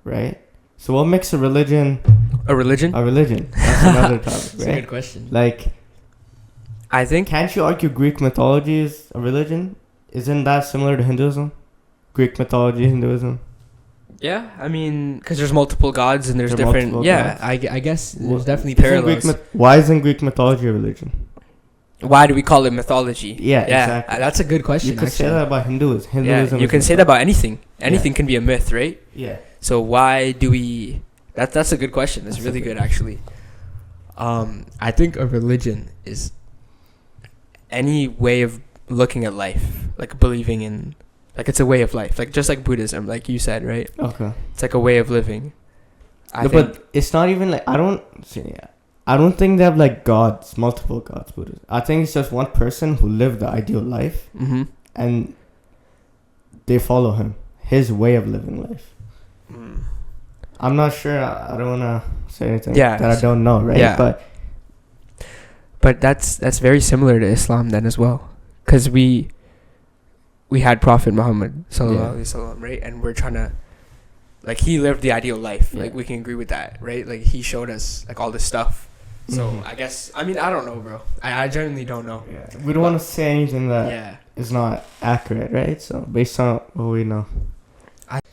Right? So what makes a religion... A religion? A religion. That's another topic, right? That's a good question. Like... I think... Can't you argue Greek mythology is a religion? Isn't that similar to Hinduism? Greek mythology, Hinduism? Yeah, I mean, because there's multiple gods and there's different... Yeah, I guess there's definitely parallels. Why isn't Greek mythology a religion? Why do we call it mythology? Yeah, exactly. That's a good question, You could say that about Hinduism. Yeah, you can say that about anything. Anything can be a myth, right? Yeah. So why do we... That's a good question. That's really good, actually. I think a religion is any way of looking at life, like believing in... Like, it's a way of life. Like, just like Buddhism, like you said, right? Okay. It's like a way of living. But it's not even like... I don't think they have like gods, multiple gods, Buddhism. I think it's just one person who lived the ideal life. Mm-hmm. And they follow him. His way of living life. Mm. I'm not sure. I don't want to say anything that I don't know, right? Yeah. But that's very similar to Islam then as well. Because we had Prophet Muhammad sallallahu alaihi wasallam, right? And we're trying to, like, he lived the ideal life. Like, we can agree with that, right? Like, he showed us, like, all this stuff. So I guess, I mean, I don't know, bro. I genuinely don't know. Yeah. We don't want to say anything that is not accurate, right? So based on what we know.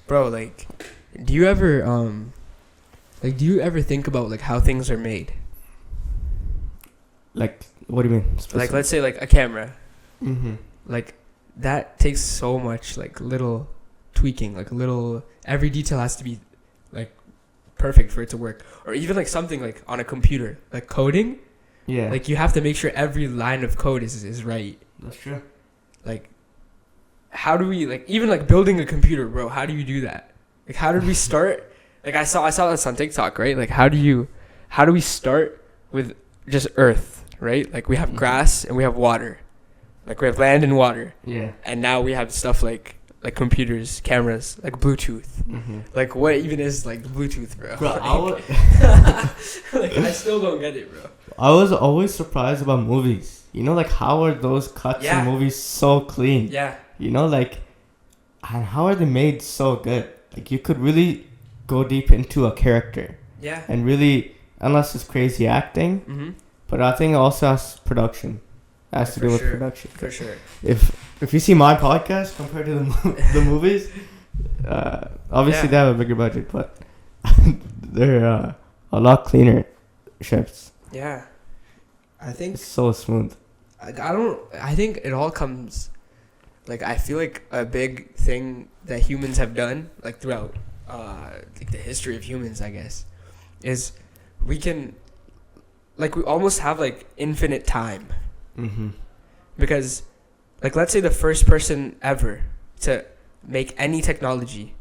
Bro, like, do you ever think about, like, how things are made? Like, what do you mean? Like, let's say, like, a camera. Mm-hmm. Like, that takes so much, like, little tweaking, like, every detail has to be, like, perfect for it to work. Or even, like, something, like, on a computer, like coding. Yeah. Like, you have to make sure every line of code is right. That's true. Like, how do we, like, even, like, building a computer, bro, how do you do that? Like, how did we start? Like, I saw this on TikTok, right? Like, how do we start with just Earth, right? Like we have grass and we have water. Like we have land and water. Yeah. And now we have stuff like computers, cameras, like Bluetooth. Like what even is like Bluetooth, bro? Like I still don't get it, bro. I was always surprised about movies. You know, like how are those cuts in movies so clean? Yeah. You know, like, and how are they made so good? Like you could really go deep into a character. Yeah. And really, unless it's crazy acting, but I think it also has production. It has to do with production. For sure. If you see my podcast compared to the movies, obviously they have a bigger budget, but they're a lot cleaner ships. Yeah. I think it's so smooth. I think it all comes, like, I feel like a big thing that humans have done, like, throughout, like, the history of humans, I guess, is we can, like, we almost have, like, infinite time. Because, like, let's say the first person ever to make any technology,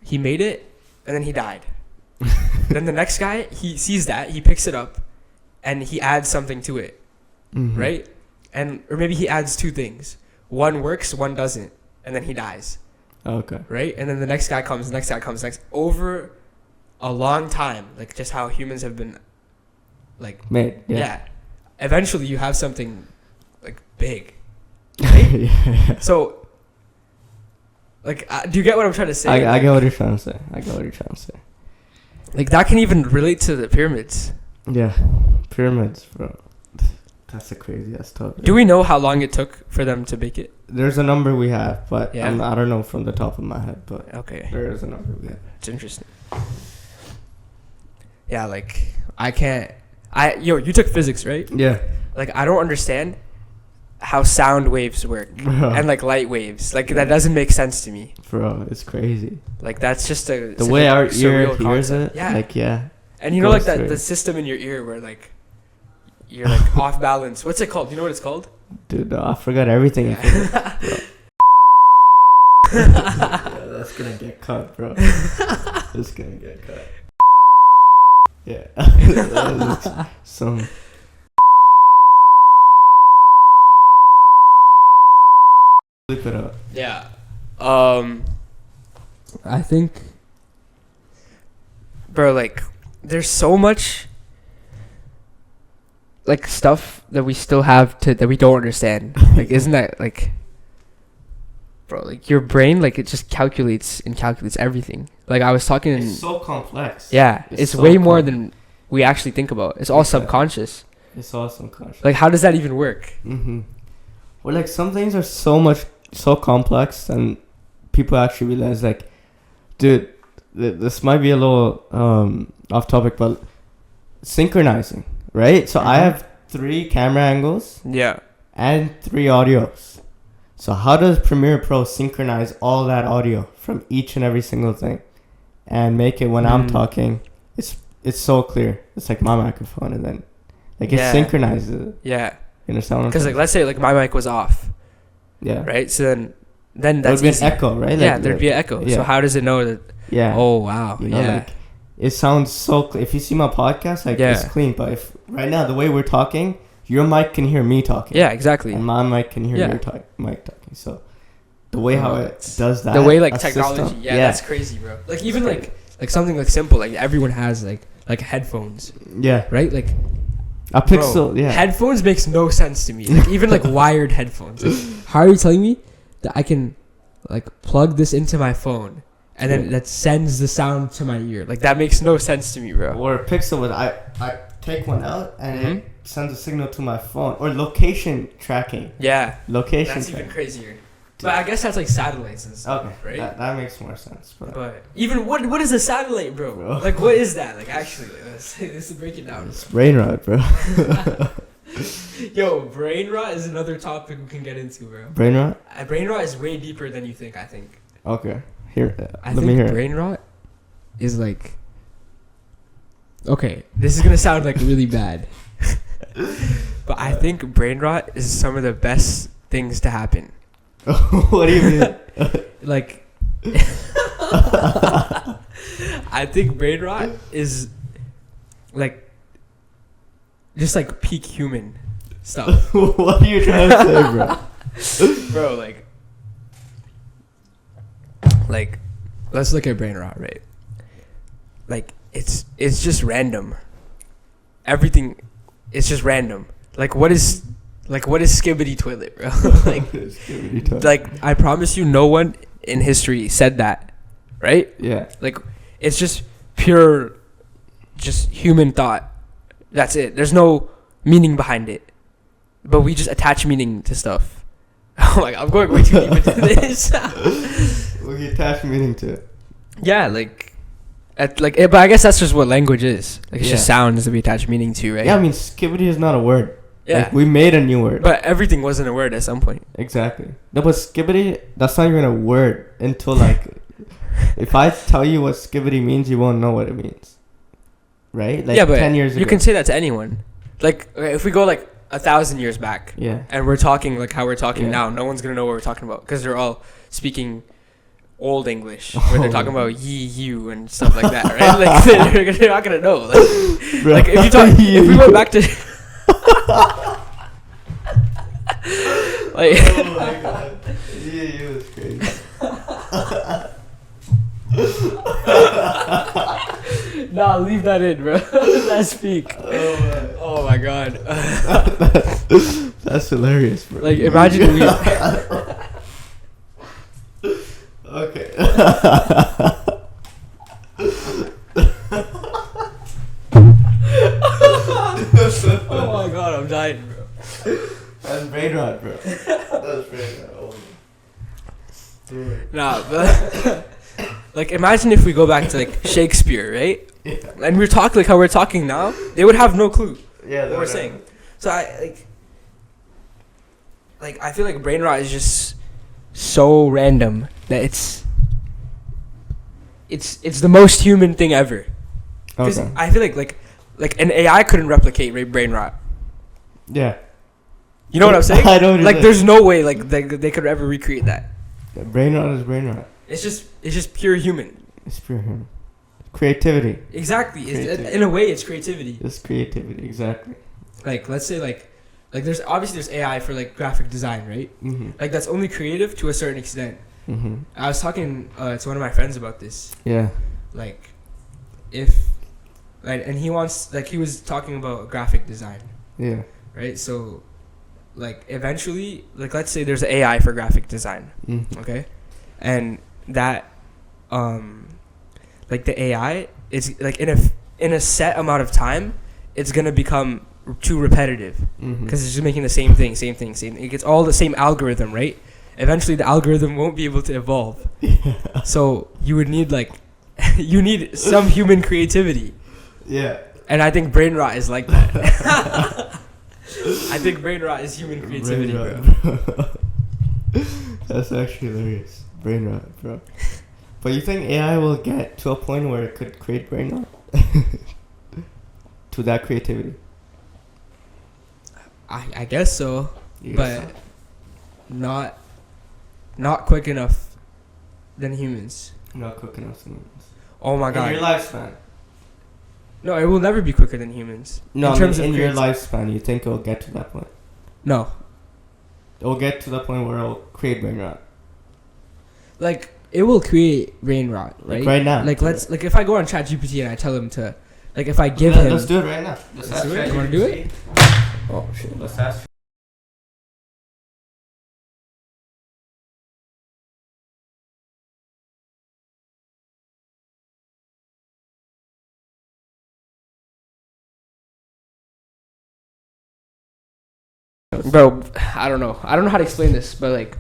he made it, and then he died. Then the next guy, he sees that, he picks it up, and he adds something to it, right? Or maybe he adds two things. One works, one doesn't, and then he dies. Okay. Right? And then the next guy comes, over a long time, like just how humans have been, like, made. Yeah. Eventually you have something, like, big. Right? Yeah. So, like, do you get what I'm trying to say? I get what you're trying to say. Like, that can even relate to the pyramids. Yeah. Pyramids, bro. That's a crazy ass topic. Do we know how long it took for them to make it? There's a number we have, but Yeah. I don't know from the top of my head, but Okay. there is a number we have. It's interesting. Yeah, like, you took physics, right? Yeah. Like, I don't understand how sound waves work and, like, light waves. Like, that doesn't make sense to me. Bro, it's crazy. Like, that's just the way our ear surreal hears concept. it. Yeah. Like, yeah. And you know, like, the system in your ear where, like, you're, like, off balance. What's it called? You know what it's called? Dude, I forgot everything. Yeah. That's gonna get cut, bro. That's gonna get cut. Yeah. Some. Flip it up. Yeah. I think, bro, like, there's so much, like, stuff that we still have that we don't understand. Like, isn't that, like, bro, like, your brain, like, it just calculates everything. Like, I was talking. It's so complex. Yeah, it's so way more than we actually think about. It's all subconscious. It's all subconscious. Like, how does that even work? Well, like, some things are so complex, and people actually realize, like, dude, this might be a little off topic, but synchronizing, right? So I have 3 camera angles. Yeah. And 3 audios. So how does Premiere Pro synchronize all that audio from each and every single thing and make it when I'm talking, it's so clear. It's like my microphone, and then, like, it synchronizes it. Yeah. You understand what I'm saying? Because, like, let's say, like, my mic was off. Yeah. Right? So then that's there would be easy. an echo, right? Yeah, like, there'd be an echo. Yeah. So how does it know that? Yeah. Oh, wow. You know, like, it sounds so clean. If you see my podcast, like, it's clean. But if right now, the way we're talking, your mic can hear me talking. Yeah, exactly. And my mic can hear your mic talking. So the way how it does that. The way, like, technology. System, that's crazy, bro. Like, even, like something, like, simple. Like, everyone has, like headphones. Yeah. Right? Like, a Pixel, headphones makes no sense to me. Like, even, like, wired headphones. Like, how are you telling me that I can, like, plug this into my phone and then that sends the sound to my ear? Like, that makes no sense to me, bro. Or a Pixel, I take one out and it sends a signal to my phone. Or location tracking. Yeah. Location That's tracking. even crazier. But I guess that's, like, satellites and stuff, right? That makes more sense. But even what is a satellite, bro? Like, what is that? Like, actually, let's break it down. It's brain rot, bro. Yo, brain rot is another topic we can get into, bro. Brain rot? Brain rot is way deeper than you think, I think. Okay. Here, let me hear brain rot is, like... Okay, this is going to sound, like, really bad. But I think brain rot is some of the best things to happen. What do you mean? Like... I think brain rot is, like... just, like, peak human. stuff. What are you trying to say, bro? Bro, like, let's look at brain rot, right? Like, it's just random. Everything, it's just random. Like, what is skibbity toilet, bro? Like, I promise you, no one in history said that, right? Yeah. Like, it's just pure, just human thought. That's it. There's no meaning behind it, but we just attach meaning to stuff. Oh my god, I'm going way too deep into this. We attach meaning to it. Yeah, but I guess that's just what language is. Like, it's just sounds that we attach meaning to, right? Yeah, I mean, skibbity is not a word. Yeah. Like, we made a new word. But everything wasn't a word at some point. Exactly. No, but skibbity, that's not even a word until, like, if I tell you what skibbity means, you won't know what it means. Right? Like, yeah, but 10 years ago. you can say that to anyone. Like, if we go, like, 1,000 years back. Yeah. And we're talking, like, how we're talking now, no one's going to know what we're talking about. Because they're all speaking old English. Where they're talking about ye, you, and stuff like that, right? Like, they're not going to know. Like, if you talk, if we went back to... like, oh my god. Yeah, you was crazy. Nah, leave that in, bro. Let's speak. Oh my god. That's hilarious, bro. Like, imagine we... Okay. Oh my god, I'm dying, bro. That's brain rot, bro. That's brain rot. Oh. Nah, but... like, imagine if we go back to, like, Shakespeare, right? Yeah. And we're talking like how we're talking now. They would have no clue Yeah, what we're saying. So I feel like brain rot is just so random that it's the most human thing ever. Because I feel like an AI couldn't replicate brain rot. Yeah. You know what I'm saying? I know what you're like, saying. there's no way like they could ever recreate that. Yeah, brain rot is brain rot. It's just pure human. It's pure human. Creativity. Exactly. Creativity. In a way, it's creativity. It's creativity, exactly. Like, let's say like there's AI for like graphic design, right? Mm-hmm. Like, that's only creative to a certain extent. Mm-hmm. I was talking to one of my friends about this. Yeah. Like, if, like, and he wants, like, he was talking about graphic design. Yeah. Right? So, like, eventually, like, let's say there's an AI for graphic design. Mm-hmm. Okay? And that, like, the AI is, like, in a set amount of time, it's going to become too repetitive. Because it's just making the same thing. It gets all the same algorithm, right? Eventually, the algorithm won't be able to evolve. Yeah. So, you would need, like, you need some human creativity. Yeah. And I think brain rot is like that. I think brain rot is human creativity, bro. That's actually hilarious. Brain rot, bro. But you think AI will get to a point where it could create brain rot? To that creativity? I guess so. You But guess not quick enough than humans. so? Not quick enough. Oh my god. In your lifespan? No, it will never be quicker than humans. No, in terms of in your creati- lifespan, you think it'll get to that point? No. It'll get to the point where it'll create brain rot. Like, it will create brain rot, right? Like right now. Like, like, if I go on ChatGPT and I tell him to, like, if I give Yeah, him... let's do it right now. Let's do it. You want to do it? Oh, shit. Let's ask. Bro, I don't know how to explain this, but, like,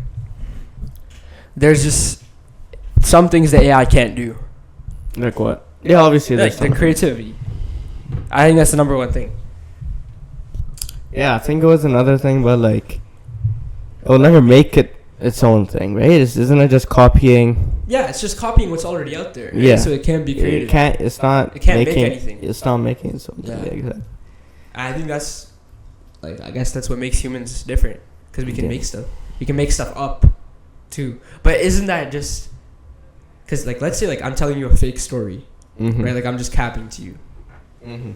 there's just some things that AI can't do. Like what? Yeah, obviously Like, the creativity. I think that's the number one thing. Yeah, I think it was another thing, but like, it'll never make it its own thing, right? Isn't it just copying? Yeah, it's just copying what's already out there. Right? Yeah. So it can't be creative. It can't. It's not. It can't make making, anything. It's not making its own thing. Yeah. Yeah, exactly. I think that's, like, I guess that's what makes humans different, because we can Yeah. make stuff. We can make stuff up, too. But isn't that just, because, like, let's say, like, I'm telling you a fake story, Mm-hmm. right? Like, I'm just capping to you. Mm-hmm.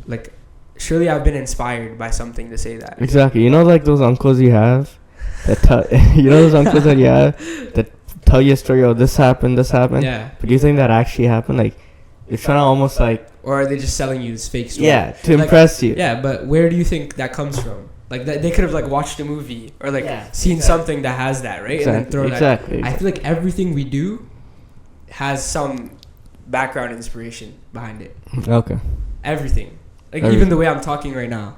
Like, surely I've been inspired by something to say that. Exactly. You know, like those uncles you have that you know those uncles that you have that tell you a story. Oh, this happened. Yeah. But do you think that actually happened? Like, you're trying to almost like. Or are they just selling you this fake story? Yeah, to impress you. Yeah, but where do you think that comes from? Like they could have like watched a movie or like seen exactly. something that has that, right? Exactly. And then throw Exactly. that. I feel like everything we do has some background inspiration behind it. Okay. Everything. Like Everything. even the way I'm talking right now.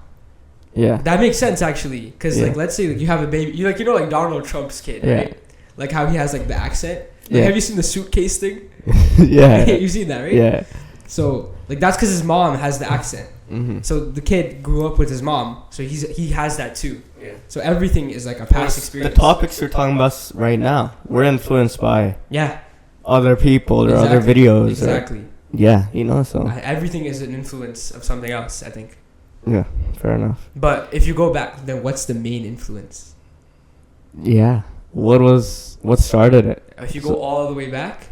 Yeah. That makes sense actually, because Yeah. like let's say like you have a baby, you like like Donald Trump's kid, Yeah. right? Like how he has like the accent. Like, Yeah. have you seen the suitcase thing? Yeah. You've seen that, right? Yeah. So like that's because his mom has the accent. Mm-hmm. So the kid grew up with his mom, so he has that too. Yeah. So everything is like a past experience. The topics we're talking about right now, we're influenced by Yeah. other people or other videos. Exactly. Yeah, you know, so. Everything is an influence of something else, I think. Yeah, fair enough. But if you go back, then what's the main influence? Yeah. What started it? If you go all the way back.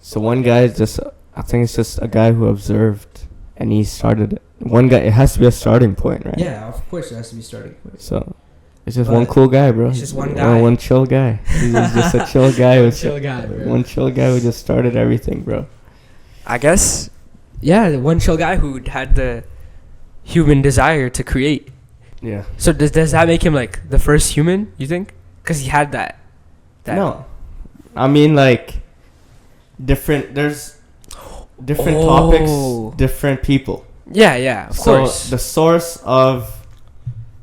So one guy is just, I think it's just a guy who observed and he started it. One guy, it has to be a starting point, right? Yeah, of course it has to be starting point. So it's just But one cool guy, bro. it's just one guy. One chill guy. He's just a chill guy. Chill guy, bro. One chill guy who just started everything, bro. I guess. Yeah, the one chill guy who had the human desire to create. Yeah. So does that make him like the first human, you think? Because he had that. No. I mean, like, there's different topics, different people. Yeah, of course. So the source of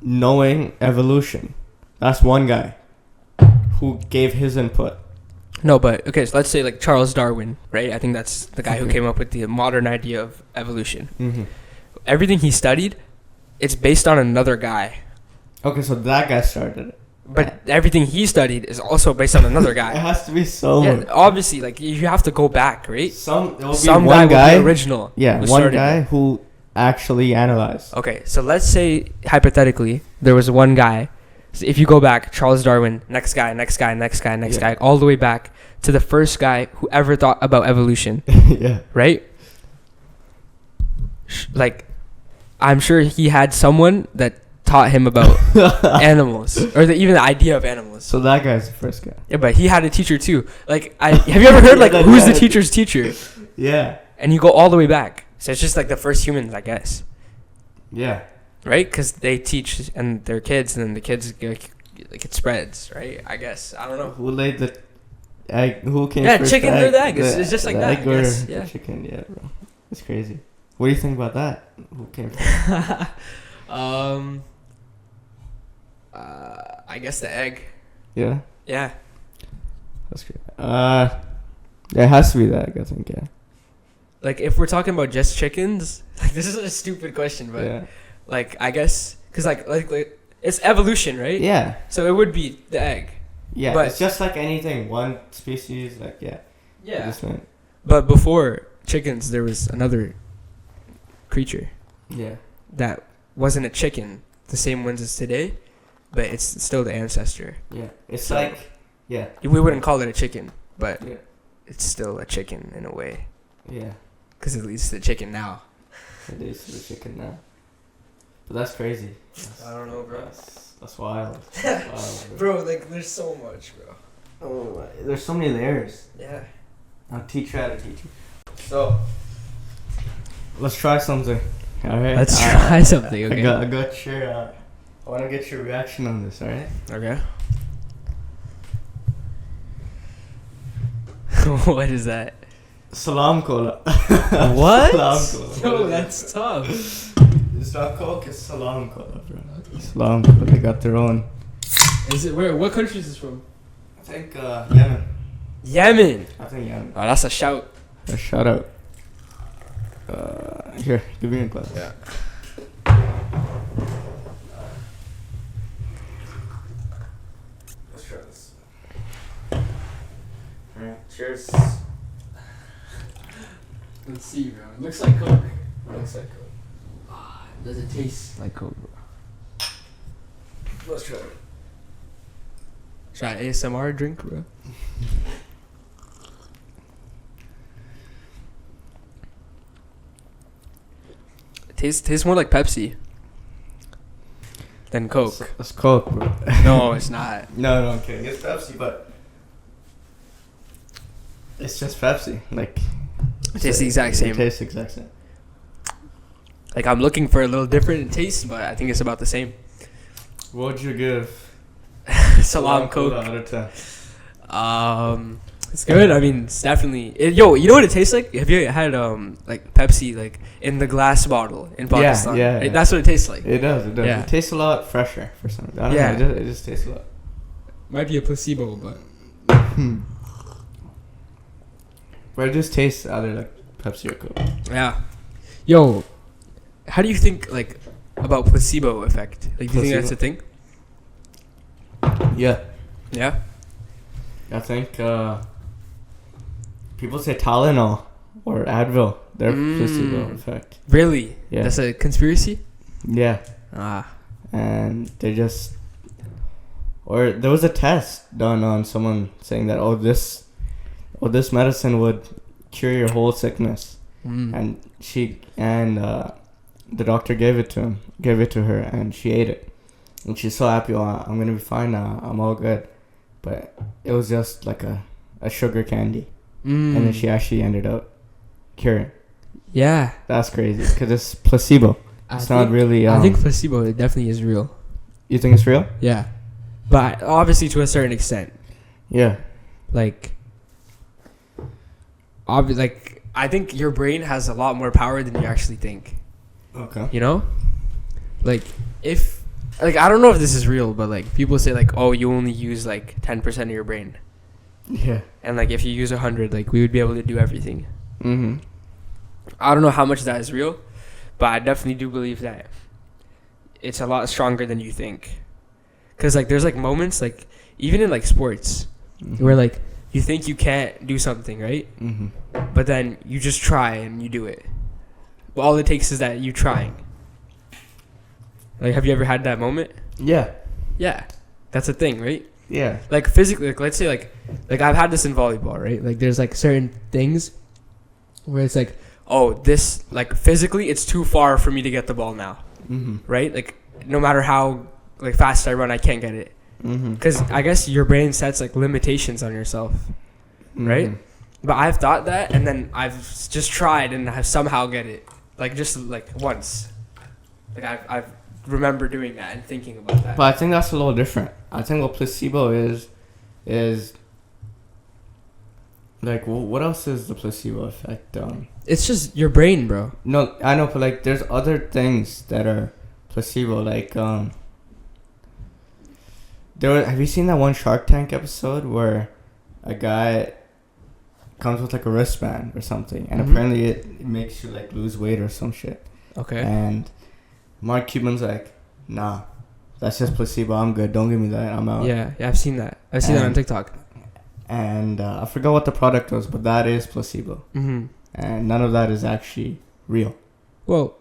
knowing evolution, that's one guy who gave his input. No, but okay, so let's say like Charles Darwin, right? I think that's the guy who came up with the modern idea of evolution. Mm-hmm. Everything he studied, it's based on another guy. Okay, so that guy started it. But everything he studied is also based on another guy. It has to be so. Yeah, obviously, like you have to go back, right? Some guy will be original. Yeah, one guy who actually analyzed. Okay, so let's say hypothetically there was one guy. So if you go back, Charles Darwin, next guy, all the way back to the first guy who ever thought about evolution. Yeah. Right? Like, I'm sure he had someone that taught him about animals, or even the idea of animals. So that guy's the first guy. Yeah, but he had a teacher too. Like, have you ever heard like who's the teacher's teacher? Yeah. And you go all the way back. So it's just like the first humans, I guess. Yeah. Right? Because they teach and their kids, and then the kids like it spreads. Right? I guess I don't know. Who laid the egg? Who came? Yeah, first, chicken the or the egg. It's just like the that. Egg or Yes, the yeah. chicken. Yeah, bro. It's crazy. What do you think about that? Who came first? I guess the egg. Yeah. Yeah. That's great. Yeah, it has to be the egg. I think. Yeah. Like if we're talking about just chickens, like this is a stupid question, but Yeah. like I guess because like it's evolution, right? Yeah. So it would be the egg. Yeah. But- it's just like anything. One species. Like yeah. Yeah. Just went. But before chickens, there was another creature Yeah. that wasn't a chicken, the same ones as today, but it's still the ancestor. Yeah. It's So- like. Yeah. We wouldn't call it a chicken, but Yeah. it's still a chicken in a way, Yeah. because it leads to the chicken now. It is the chicken now. But that's crazy. I don't know, bro. That's wild. That's wild, Bro, like there's so much, bro. Oh, there's so many layers. Yeah. I'll teach you how to teach you. So, let's try something. All right. Let's try something. Okay. I got your. I want to get your reaction on this. All right. Okay. What is that? Salaam Cola. What? Salaam Cola. Yo, that's tough. It's not Coke. It's Salaam Cola, bro. Salaam Cola. They got their own. Is it where? What country is this from? I think Yemen. Yemen. I think Yemen. Oh, that's a shout. A shout out. Here, give me a glass. Yeah. Let's try this. Alright, cheers. Let's see, bro. It looks like Coke. Looks like Coke. Does it taste like Coke, bro? Let's try it. Should I ASMR drink, bro? It Tastes more like Pepsi than Coke. It's Coke, bro. No, it's not. No, I'm kidding. It's Pepsi, but it's just Pepsi. Like, It tastes the exact same. It tastes the exact same. Like, I'm looking for a little different taste, but I think it's about the same. What would you give Salaam Cola Coke. out of 10? It's good. I mean, it's definitely. Yo, you know what it tastes like? Have you had like Pepsi like in the glass bottle in Pakistan? Yeah. That's what it tastes like. It does. Yeah. It tastes a lot fresher for some reason. I don't know. It just tastes a lot. Might be a placebo, but But it just tastes either like Pepsi or Coke. yeah. Yo, how do you think like about placebo effect? Like, do you think that's a thing? Yeah. Yeah. I think people say Tylenol or Advil. They're placebo effect. Really? Yeah. That's a conspiracy? Yeah. And they just... Or there was a test done on someone saying that, this medicine would cure your whole sickness. And the doctor gave it to her, and she ate it. And she's so happy, I'm going to be fine now. I'm all good. But it was just like a sugar candy. And then she actually ended up curing. Yeah. That's crazy, because it's placebo. It's not really... I think placebo definitely is real. You think it's real? Yeah. But obviously to a certain extent. Yeah. Like, I think your brain has a lot more power than you actually think. Okay. You know? Like, I don't know if this is real, but like people say like, oh, you only use like 10% of your brain. Yeah. And like if you use 100, like we would be able to do everything. Mm-hmm. I don't know how much that is real, but I definitely do believe that it's a lot stronger than you think. Cause like there's like moments like even in like sports where like you think you can't do something, right? Mm-hmm. But then you just try and you do it. But all it takes is that you trying. Like, have you ever had that moment? Yeah. Yeah. That's a thing, right? Yeah. Like, physically, like, let's say, like I've had this in volleyball, right? Like, there's, like, certain things where it's like, oh, this, like, physically, it's too far for me to get the ball now. Mm-hmm. Right? Like, no matter how, like, fast I run, I can't get it. Because I guess your brain sets, like, limitations on yourself. Right? But I've thought that, and then I've just tried and have somehow get it. Like, just, like, once. Like, I've remember doing that and thinking about that. But I think that's a little different. I think what placebo is like, what else is the placebo effect? It's just your brain, bro. No, I know, but like there's other things that are placebo. Like have you seen that one Shark Tank episode where a guy comes with like a wristband or something, and apparently it makes you like lose weight or some shit. Okay. And Mark Cuban's like, nah, that's just placebo. I'm good. Don't give me that. I'm out. Yeah, I've seen that. I've seen that on TikTok. And I forgot what the product was, but that is placebo. Mm-hmm. And none of that is actually real. Well,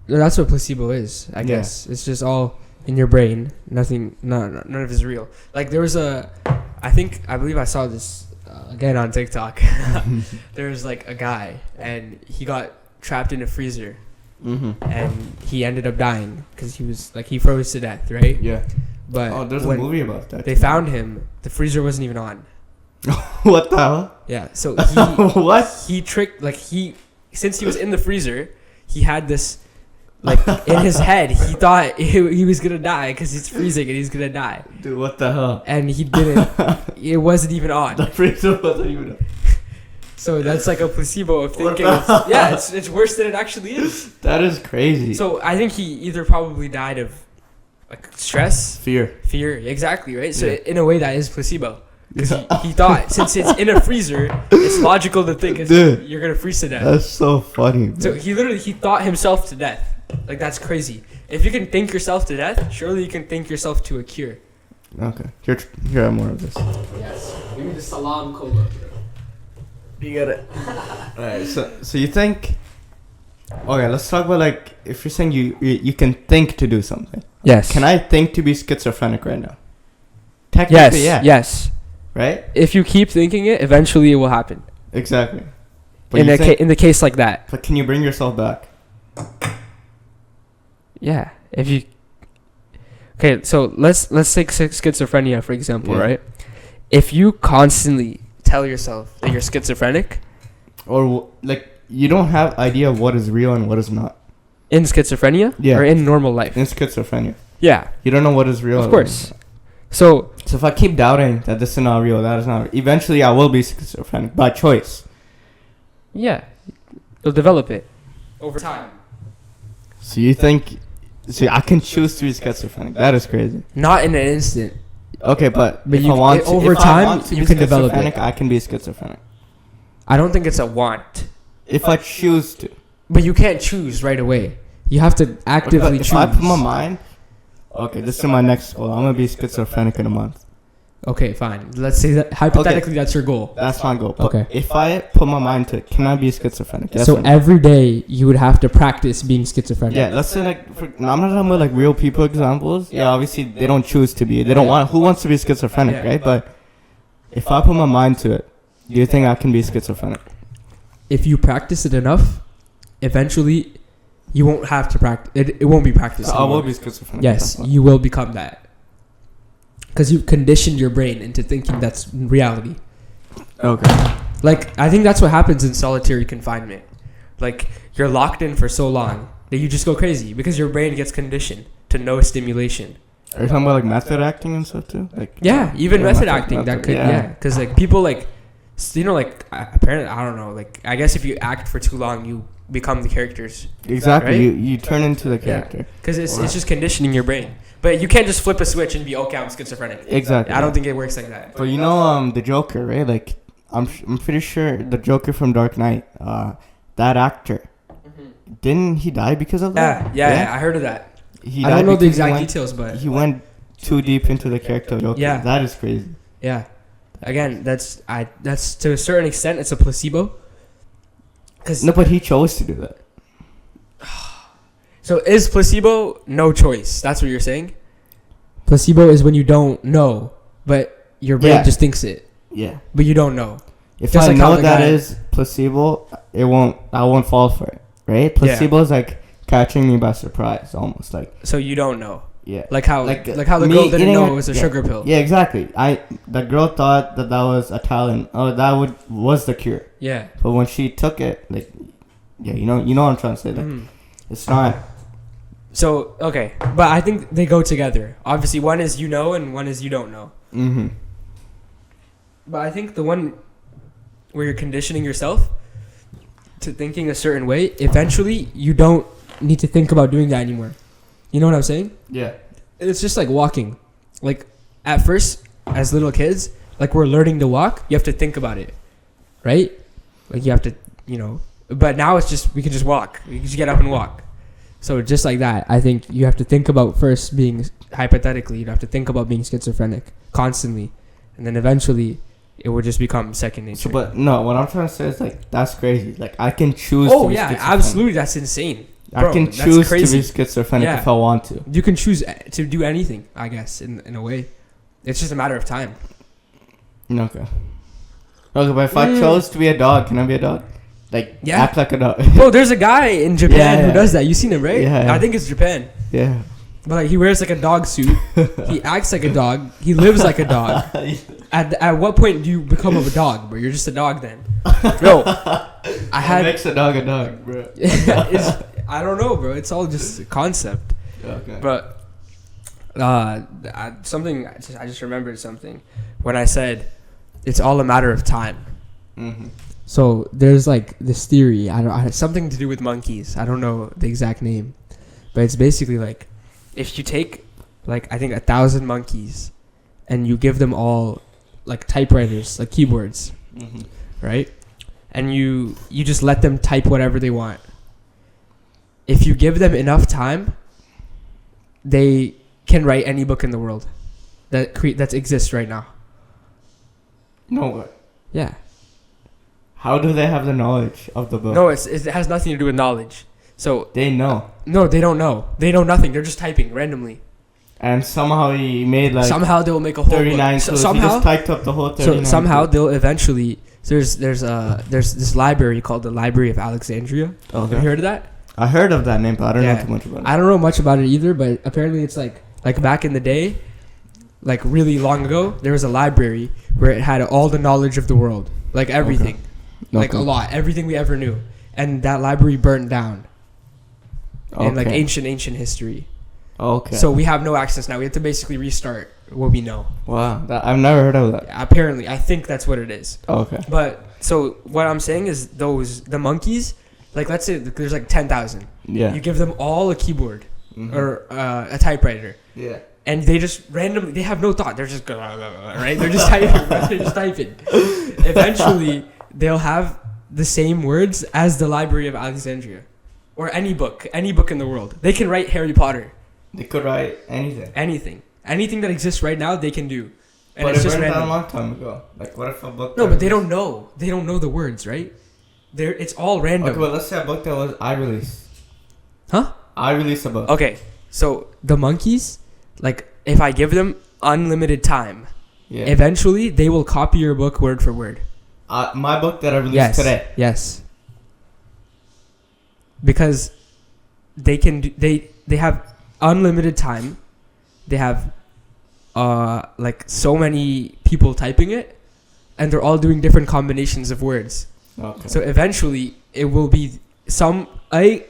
that's what placebo is, I guess. It's just all in your brain. None of it is real. Like, there was I believe I saw this again on TikTok. There was like a guy, and he got trapped in a freezer. And he ended up dying because he froze to death, right? Yeah. But there's a movie about that. They found him. The freezer wasn't even on. What the hell? Yeah. So what? He tricked since he was in the freezer, he had this like in his head. He thought he was gonna die because it's freezing and he's gonna die. Dude, what the hell? And he didn't. It wasn't even on. The freezer wasn't even on. So that's like a placebo of thinking. It's worse than it actually is. That is crazy. So I think he either probably died of like stress, fear, exactly, right? So in a way that is placebo, because he thought since it's in a freezer, it's logical to think you're gonna freeze to death. That's so funny, bro. So he thought himself to death. Like, that's crazy. If you can think yourself to death, surely you can think yourself to a cure. Okay, here I have more of this. Yes, give me the Salaam Cola. You get it. Alright, so you think... Okay, let's talk about, like, if you're saying you can think to do something. Yes. Can I think to be schizophrenic right now? Technically, yes. Right? If you keep thinking it, eventually it will happen. Exactly. But in the case like that. But can you bring yourself back? Yeah. If you. Okay, so let's take schizophrenia for example, right? If you constantly tell yourself that you're schizophrenic, or like you don't have idea of what is real and what is not in schizophrenia, or in normal life. In schizophrenia, you don't know what is real. Of course. So if I keep doubting that this is not real, that is not real, eventually I will be schizophrenic by choice. Yeah, you'll develop it over time. So you think? See, I can choose to be schizophrenic. That is crazy. Not in an instant. Okay, but if you, I want to, over time, you can develop it. I can be schizophrenic. I don't think it's a want. If I choose to. But you can't choose right away. You have to actively choose. If I put my mind, okay, this is my next goal. I'm gonna be schizophrenic in a month. Okay, fine. Let's say that hypothetically that's your goal. That's my goal. Okay. If I put my mind to it, can I be schizophrenic? Yes, so every day you would have to practice being schizophrenic. Yeah, let's say like I'm not talking about like real people examples. Yeah, obviously they don't choose to be. They don't want. Who wants to be schizophrenic, right? But if I put my mind to it, do you think I can be schizophrenic? If you practice it enough, eventually you won't have to practice. It won't be practiced. I will be schizophrenic. Yes, you will become that. Because you've conditioned your brain into thinking that's reality. Okay. Like, I think that's what happens in solitary confinement. Like, you're locked in for so long that you just go crazy because your brain gets conditioned to no stimulation. Are you talking about like method acting and stuff too? Like even method acting that could because like people like like apparently I don't know, like I guess if you act for too long you become the characters. Exactly. Right? You turn into the character. Because it's just conditioning your brain. But you can't just flip a switch and be okay, I'm schizophrenic. Exactly. I don't think it works like that. But you know the Joker, right? Like I'm pretty sure the Joker from Dark Knight, that actor, didn't he die because of that? Yeah, I heard of that. I don't know the exact details, but he went too deep into the character of Joker. Yeah, that is crazy. Yeah, again, that's to a certain extent it's a placebo. No, but he chose to do that. So is placebo no choice? That's what you're saying? Placebo is when you don't know, but your brain just thinks it. Yeah. But you don't know. If I know that is placebo, I won't fall for it, right? Placebo is like catching me by surprise, almost like. So you don't know. Yeah. Like how the girl didn't know it was a sugar pill. Yeah, exactly. The girl thought that was a talent. Oh, that was the cure. Yeah. But when she took it, like, yeah, you know what I'm trying to say. Like, it's not. So okay, but I think they go together. Obviously, one is you know, and one is you don't know. Mm-hmm. But I think the one where you're conditioning yourself to thinking a certain way, eventually you don't need to think about doing that anymore. You know what I'm saying? Yeah. It's just like walking. Like at first, as little kids, like we're learning to walk, you have to think about it, right? Like you have to, But now it's just we can just walk. You can just get up and walk. So just like that, I think you have to think about first being, hypothetically, you'd have to think about being schizophrenic constantly. And then eventually, it would just become second nature. But no, what I'm trying to say is like, that's crazy. Like I can choose to be schizophrenic. Absolutely, that's insane. Bro, I can choose to be schizophrenic if I want to. You can choose to do anything, I guess, in a way. It's just a matter of time. Okay, but if I chose to be a dog, can I be a dog? Like, act like a dog. Bro, there's a guy in Japan who does that. You seen him, right? Yeah. I think it's Japan. Yeah. But like, he wears like a dog suit. He acts like a dog. He lives like a dog. At what point do you become a dog, bro? You're just a dog then. Bro, What makes a dog, bro? I don't know, bro. It's all just a concept. Okay. But I just remembered something when I said it's all a matter of time. Mm-hmm. So there's like this theory. Something to do with monkeys. I don't know the exact name, but it's basically like if you take like I think 1,000 monkeys and you give them all like typewriters, like keyboards, right? And you just let them type whatever they want. If you give them enough time, they can write any book in the world that exists right now. No way. Yeah. How do they have the knowledge of the book? No, it has nothing to do with knowledge. So they know. No, they don't know. They know nothing. They're just typing randomly. And somehow he made like. Somehow they'll make a whole 39. book. So somehow he just typed up the whole 39. So somehow they'll eventually. There's this library called the Library of Alexandria. Okay. Have you heard of that? I heard of that name, but I don't Yeah. know too much about it. I don't know much about it either, but apparently it's like back in the day, like really long ago, there was a library where it had all the knowledge of the world, like everything, like a lot, everything we ever knew, and that library burned down. In like ancient history. Okay. So we have no access now. We have to basically restart what we know. Wow, I've never heard of that. Apparently, I think that's what it is. Okay. But so what I'm saying is the monkeys, like let's say there's like 10,000. Yeah. You give them all a keyboard or a typewriter. Yeah. And they just randomly, they have no thought. They're just right. They're just typing. They're just typing. Eventually, they'll have the same words as the Library of Alexandria, or any book in the world. They can write Harry Potter. They could write anything. Anything that exists right now, they can do. And but it's it just burned random. down a long time ago. Like, what if a book? No, but they don't know. They don't know the words, right? It's all random. Okay, well, let's say a book that was I release. Huh? I release a book. Okay, so the monkeys, like, if I give them unlimited time, eventually they will copy your book word for word. My book that I released today. Yes. Because they can they have unlimited time. They have like so many people typing it, and they're all doing different combinations of words. Okay. So eventually it will be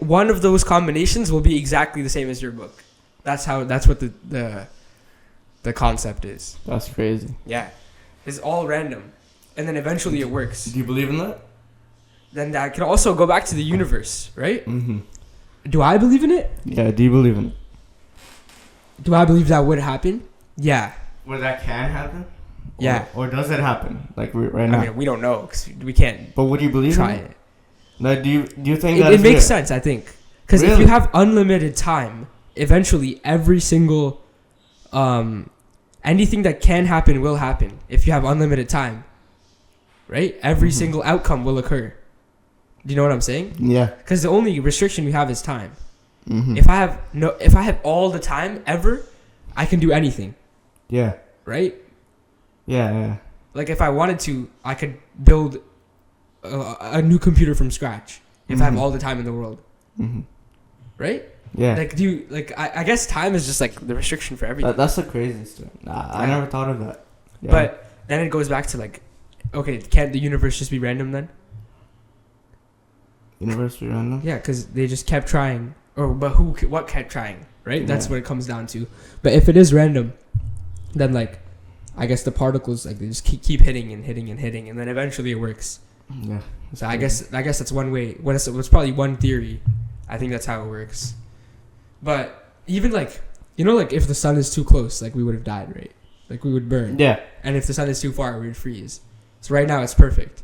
one of those combinations will be exactly the same as your book. That's what the concept is. That's crazy. Yeah. It's all random. And then eventually it works. Do you believe in that? Then that can also go back to the universe, right? Mm-hmm. Do I believe in it? Yeah, do you believe in it? Do I believe that would happen? Yeah. Where that can happen? Yeah. Or does it happen? Like right now? I mean, we don't know because we can't But would you believe try in it? it. Like, do you think It makes sense, I think. Because if you have unlimited time, eventually every single anything that can happen will happen if you have unlimited time. Right? Every single outcome will occur. Do you know what I'm saying? Yeah. Because the only restriction we have is time. Mm-hmm. If I have all the time ever, I can do anything. Yeah. Right? Yeah. Like if I wanted to, I could build a new computer from scratch if I have all the time in the world. Mm-hmm. Right? Yeah. Like I guess time is just like the restriction for everything. That's the craziest thing. I never thought of that. Yeah. But then it goes back to like, okay, can't the universe just be random then? Universe be random? Yeah, because they just kept trying. But what kept trying, right? That's what it comes down to. But if it is random, then like, I guess the particles like they just keep hitting and hitting and hitting, and then eventually it works. Yeah. So I guess that's one way. It's probably one theory. I think that's how it works. But even like, like if the sun is too close, like we would have died, right? Like we would burn. Yeah. And if the sun is too far, we would freeze. So right now it's perfect.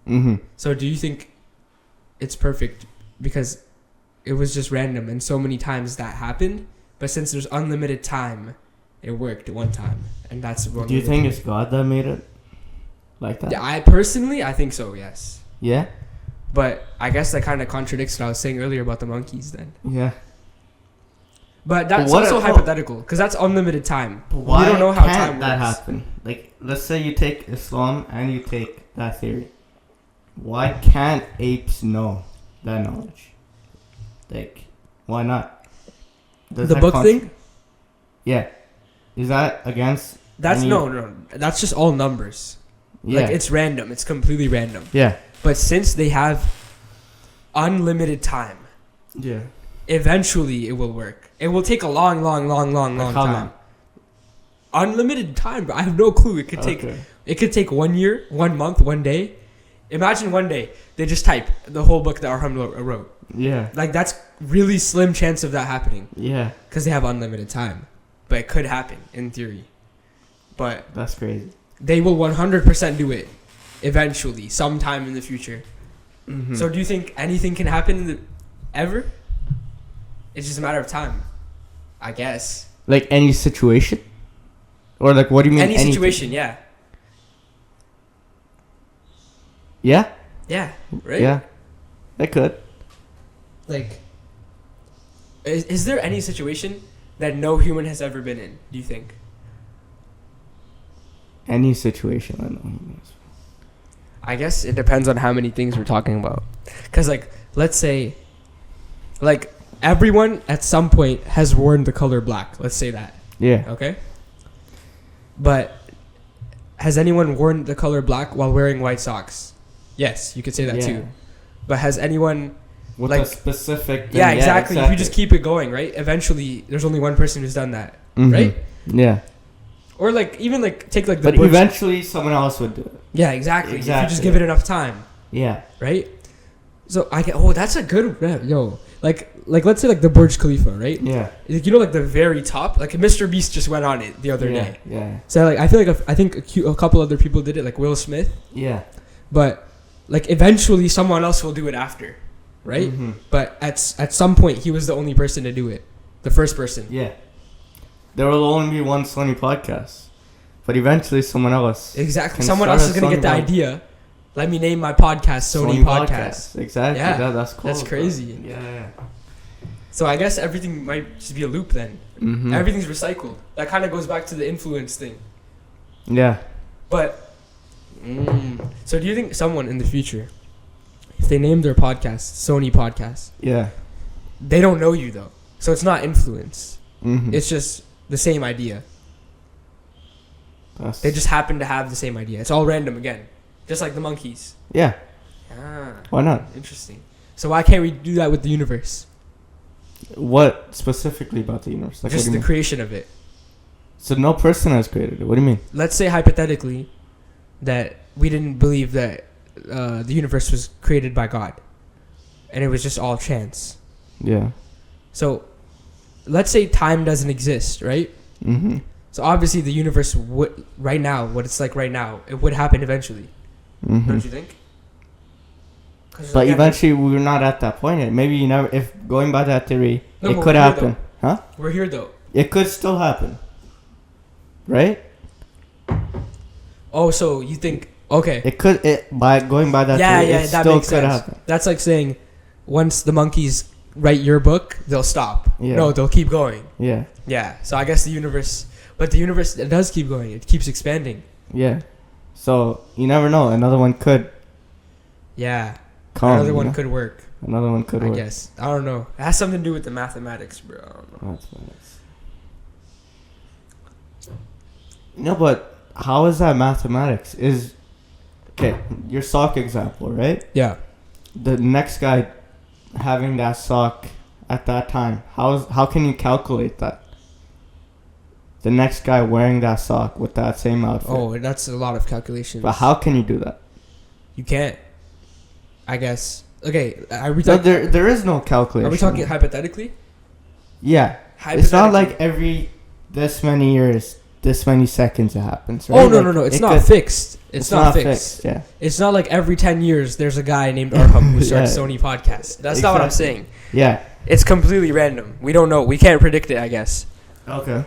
Mm-hmm. So do you think it's perfect because it was just random and so many times that happened? But since there's unlimited time, it worked at one time, and that's what. Do you think it's God that made it like that? Yeah, I personally think so. Yes. Yeah. But I guess that kind of contradicts what I was saying earlier about the monkeys. Then. Yeah. But that's also hypothetical because that's unlimited time. Why we don't know how can't time that works. happen? Like, let's say you take Islam and you take that theory. Why can't apes know that knowledge? Like, why not? The book thing? Yeah. Is that against? That's no. That's just all numbers. Yeah. Like it's random. It's completely random. Yeah. But since they have unlimited time, yeah, eventually it will work. It will take a long time. Unlimited time, but I have no clue. It could take 1 year, 1 month, 1 day. Imagine one day they just type the whole book that Raahim wrote. Yeah. Like that's really slim chance of that happening. Yeah. Because they have unlimited time. But it could happen in theory. But that's crazy. They will 100% do it eventually, sometime in the future. Mm-hmm. So do you think anything can happen ever? It's just a matter of time, I guess. Like any situation? Or like what do you mean? Any situation, yeah. Yeah? Yeah, right? Yeah. That could. Like, is there any situation that no human has ever been in, do you think? Any situation I know. I guess it depends on how many things we're talking about. Because, like, let's say like everyone at some point has worn the color black. Let's say that. Yeah. Okay. But has anyone worn the color black while wearing white socks? Yes, you could say that too. But has anyone with like a specific thing? Yeah, exactly. If you just keep it going, right? Eventually, there's only one person who's done that, right? Yeah. Or like even like take like the. But eventually, someone else would do it. Yeah, exactly. If you just give it enough time. Yeah. Right. So I get. Oh, that's a good yo. Like let's say like the Burj Khalifa, right? Yeah. Like, you know, like the very top. Like Mr. Beast just went on it the other day. Yeah. So like I feel like I think a couple other people did it, like Will Smith. Yeah. But like eventually someone else will do it after, right? Mm-hmm. But at some point he was the only person to do it, the first person. Yeah. There will only be one Sony podcast, but eventually someone else. Exactly. Someone else is gonna get the idea. Let me name my podcast Sony podcast. Exactly. Yeah. That's cool. That's crazy. Yeah. So I guess everything might just be a loop then. Mm-hmm. Everything's recycled. That kind of goes back to the influence thing. Yeah. But so do you think someone in the future, if they name their podcast Sony Podcast, they don't know you though, so it's not influence. Mm-hmm. It's just the same idea. They just happen to have the same idea. It's all random again, just like the monkeys. Yeah. Why not? Interesting. So why can't we do that with the universe? What specifically about the universe? Like, just the creation of it. So no person has created it. What do you mean? Let's say hypothetically that we didn't believe that the universe was created by God, and it was just all chance. Yeah. So let's say time doesn't exist, right? Mm-hmm. So obviously the universe would right now, what it's like right now, it would happen eventually. Mm-hmm. Don't you think? But eventually we're not at that point yet. Maybe you never. If going by that theory, it could happen, huh? We're here though. It could still happen, right? Oh, so you think okay? It could. By going by that theory, it that still makes could sense. happen. That's like saying once the monkeys write your book, they'll stop. Yeah. No, they'll keep going. Yeah. Yeah. So I guess the universe, but the universe it does keep going. It keeps expanding. Yeah. So you never know. Another one could. Yeah. Come, Another one could work. Another one could work. I guess. I don't know. It has something to do with the mathematics, bro. I don't know. No, but how is that mathematics? Okay, your sock example, right? Yeah. The next guy having that sock at that time, how can you calculate that? The next guy wearing that sock with that same outfit. Oh, that's a lot of calculations. But how can you do that? You can't. I guess. Okay, are we So talking? there is no calculation. Are we talking hypothetically? Yeah. It's not like every this many years, this many seconds it happens, right? Oh no! It's not fixed. It's not fixed. Yeah. It's not like every 10 years there's a guy named Raahim who starts Sony podcast. That's not what I'm saying. Yeah. It's completely random. We don't know. We can't predict it, I guess. Okay.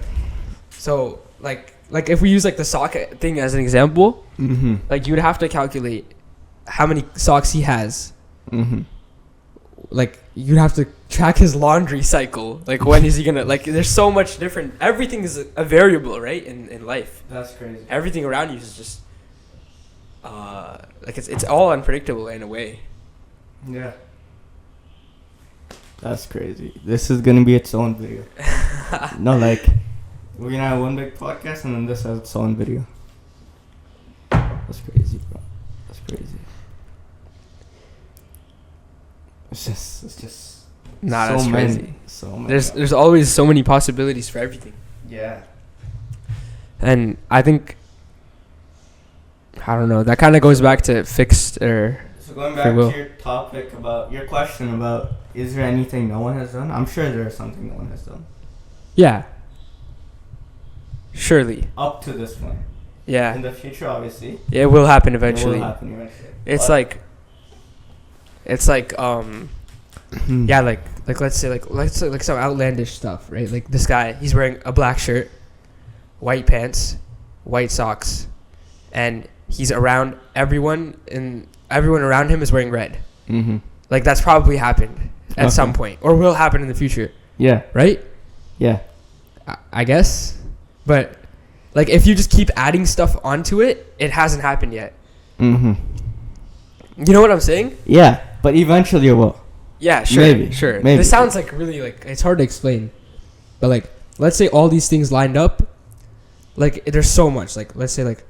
So like if we use like the sock thing as an example, like you would have to calculate how many socks he has. Like you'd have to track his laundry cycle. Like when is he gonna like? There's so much different. Everything is a variable, right? In life. That's crazy. Everything around you is just like it's all unpredictable in a way. Yeah. That's crazy. This is gonna be its own video. No, like we're gonna have one big podcast and then this has its own video. That's crazy, bro. That's crazy. It's just Nah, so that's many, crazy. so many. There's always so many possibilities for everything. Yeah. And I think I don't know. That kind of goes back to fixed or. So going back to your topic about your question about is there anything no one has done? I'm sure there is something no one has done. Yeah. Surely. Up to this point. Yeah. In the future, obviously. It will happen eventually. It will happen eventually. It's like yeah, like let's say like some outlandish stuff, right? Like this guy, he's wearing a black shirt, white pants, white socks, and he's around everyone, and everyone around him is wearing red. Like that's probably happened at some point, or will happen in the future. Yeah. Right? Yeah. I guess. But like if you just keep adding stuff onto it, it hasn't happened yet. You know what I'm saying? Yeah, but eventually it will. Yeah, sure. Maybe. Sure. Maybe. This sounds like really like it's hard to explain. But like let's say all these things lined up, like there's so much. Like let's say like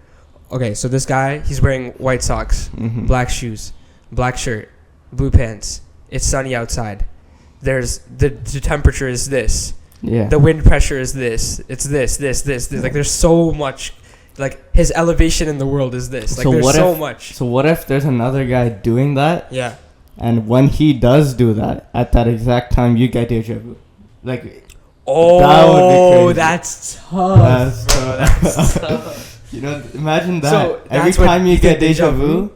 okay, so this guy, he's wearing white socks, black shoes, black shirt, blue pants. It's sunny outside. There's the temperature is this. Yeah. The wind pressure is this. It's this. Like there's so much. Like his elevation in the world is this. Like So there's what so if- much. So what if there's another guy doing that, Yeah. and when he does do that, at that exact time you get deja vu? Like, Oh, that would be crazy. that's tough. That's bro. That's tough. you know, imagine that. So every that's what time you you get get deja deja vu,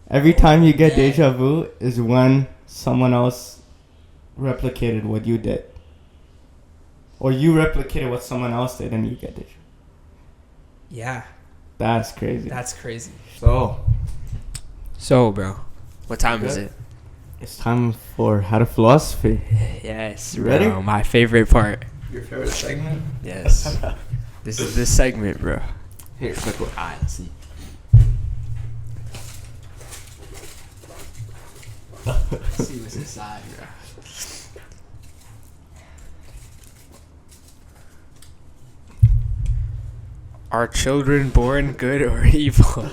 every time you get deja vu is when someone else replicated what you did. Or you replicated what someone else did and you get deja vu. Yeah, That's crazy. that's crazy. So, bro, what time is it? it's time for How to Philosophy. Yes, You ready? bro. My favorite part. Your favorite segment? Yes. This is this segment, bro. Here, quick one. Alright, let's see. Let's see what's inside, bro. Are children born good or evil?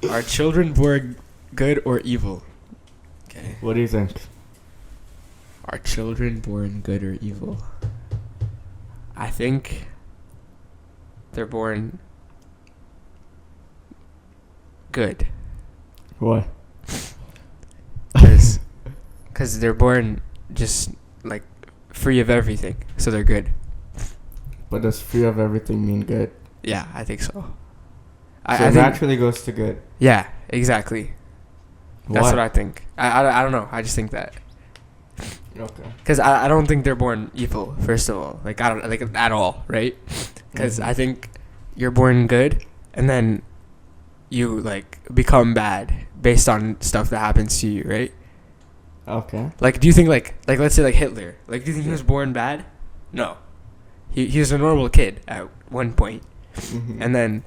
Are children born good or evil? Okay. What do you think? Are children born good or evil? I think they're born good. Why? Because they're born just like free of everything, so they're good. But does free of everything mean good? Yeah, I think so. So I it think, naturally goes to good. yeah, exactly. That's Why? what I think. I don't know. I just think that. Okay. Because I don't think they're born evil, first of all. Like, I don't, like, at all, right? Because I think you're born good, and then you, like, become bad based on stuff that happens to you, right? Okay. Like, do you think, like let's say, like, Hitler. Like, do you think he was born bad? No. He was a normal kid at one point. And then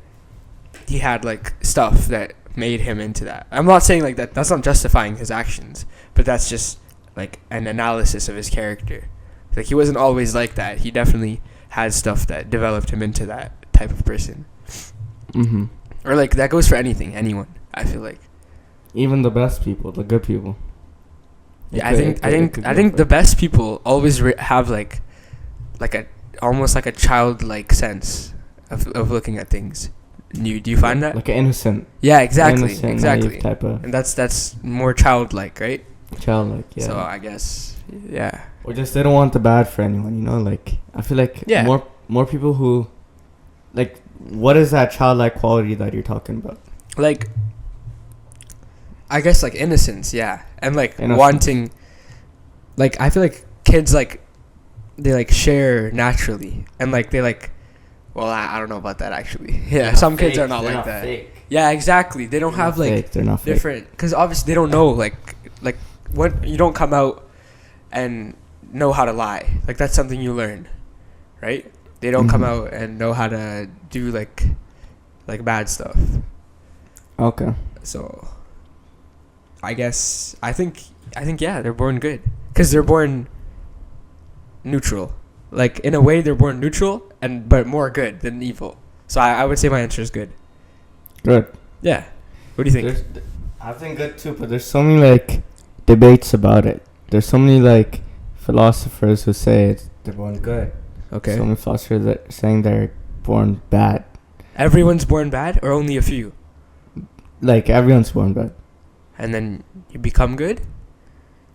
he had, like, stuff that made him into that. I'm not saying, like, that's not justifying his actions, but that's just, like, an analysis of his character. Like, he wasn't always like that. He definitely had stuff that developed him into that type of person. Or, like, that goes for anyone, I feel like. Even the best people, the good people. Yeah, I think the best people always have like a almost like a childlike sense of looking at things. Do you find that? Like an innocent. Yeah, exactly, Innocent, exactly. naive type of And that's more childlike, right? childlike, yeah. So I guess, yeah. Or just they don't want the bad for anyone, you know? Like, I feel like more people who, like, what is that childlike quality that you're talking about? Like, I guess, like, innocence, yeah. And, like, Innocence. wanting, like, I feel like kids, like, they, like, share naturally. And, like, they, like, well, I don't know about that, actually. Yeah, some kids are not like that. Fake. Yeah, exactly. They don't have, like, Fake. They're not fake. different, because obviously they don't know, like what, you don't come out and know how to lie. Like, that's something you learn, right? They don't come out and know how to do, like bad stuff. Okay. So I guess I think yeah, they're born good because they're born neutral. Like, in a way, they're born neutral but more good than evil. So I would say my answer is good. Good. Yeah. What do you think? I think good too, but there's so many, like, debates about it. There's so many, like, philosophers who say they're born good. Okay. So many philosophers that are saying they're born bad. Everyone's born bad, or only a few? Like, everyone's born bad. And then you become good?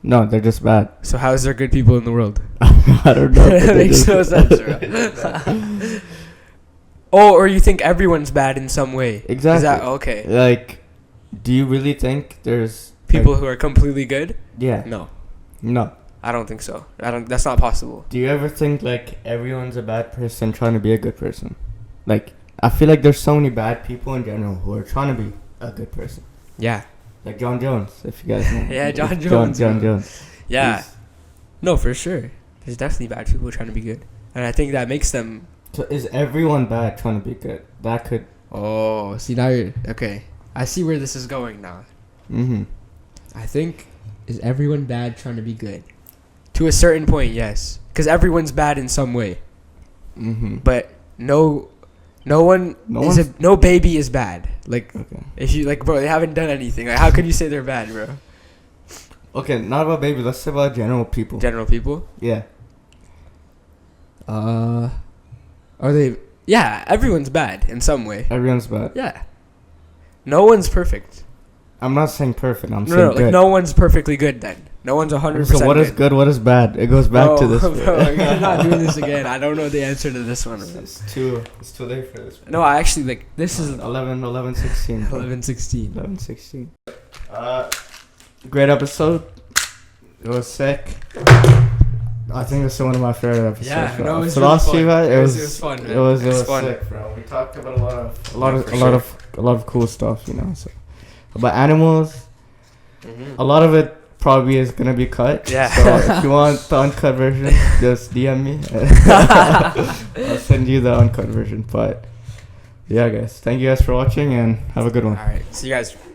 No, they're just bad. So how is there good people in the world? I don't know. That makes no sense, bro. Oh, or you think everyone's bad in some way? Exactly. Is that okay? Like, do you really think there's People like, who are completely good? Yeah. No, I don't think so. That's not possible. Do you ever think, like, everyone's a bad person trying to be a good person? Like, I feel like there's so many bad people in general who are trying to be a good person. Yeah. Like John Jones, if you guys know. Yeah, John Jones. John Jones. Yeah. He's- No, for sure. There's definitely bad people trying to be good, and I think that makes them. So is everyone bad trying to be good? That could. Oh, see, now you're okay. I see where this is going now. Mm-hmm. I think is everyone bad trying to be good? To a certain point, yes, because everyone's bad in some way. Mm-hmm. But no baby is bad. Like, Okay. if you like, bro, they haven't done anything. Like, how could you say they're bad, bro? Okay, not about babies. Let's say about general people. General people. Yeah. Are they? Yeah, everyone's bad in some way. Everyone's bad. Yeah. No one's perfect. I'm not saying perfect. I'm saying No, good. like no one's perfectly good then. No one's 100%. So what is good? What is bad? It goes back to this. Bro, you're not doing this again. I don't know the answer to this one. It's too late for this. No, I actually like this is 11, 16. 11, 16. 11, 16. Great episode. It was sick. I think it's one of my favorite episodes. Yeah, no, it was Philosophy, really fun. it was fun. Man. It was fun. sick, bro. We talked about a lot of cool stuff, you know. So about animals, a lot of it probably is gonna be cut. Yeah. So if you want the uncut version, just DM me. I'll send you the uncut version. But yeah, guys, thank you guys for watching and have a good one. All right, see you guys.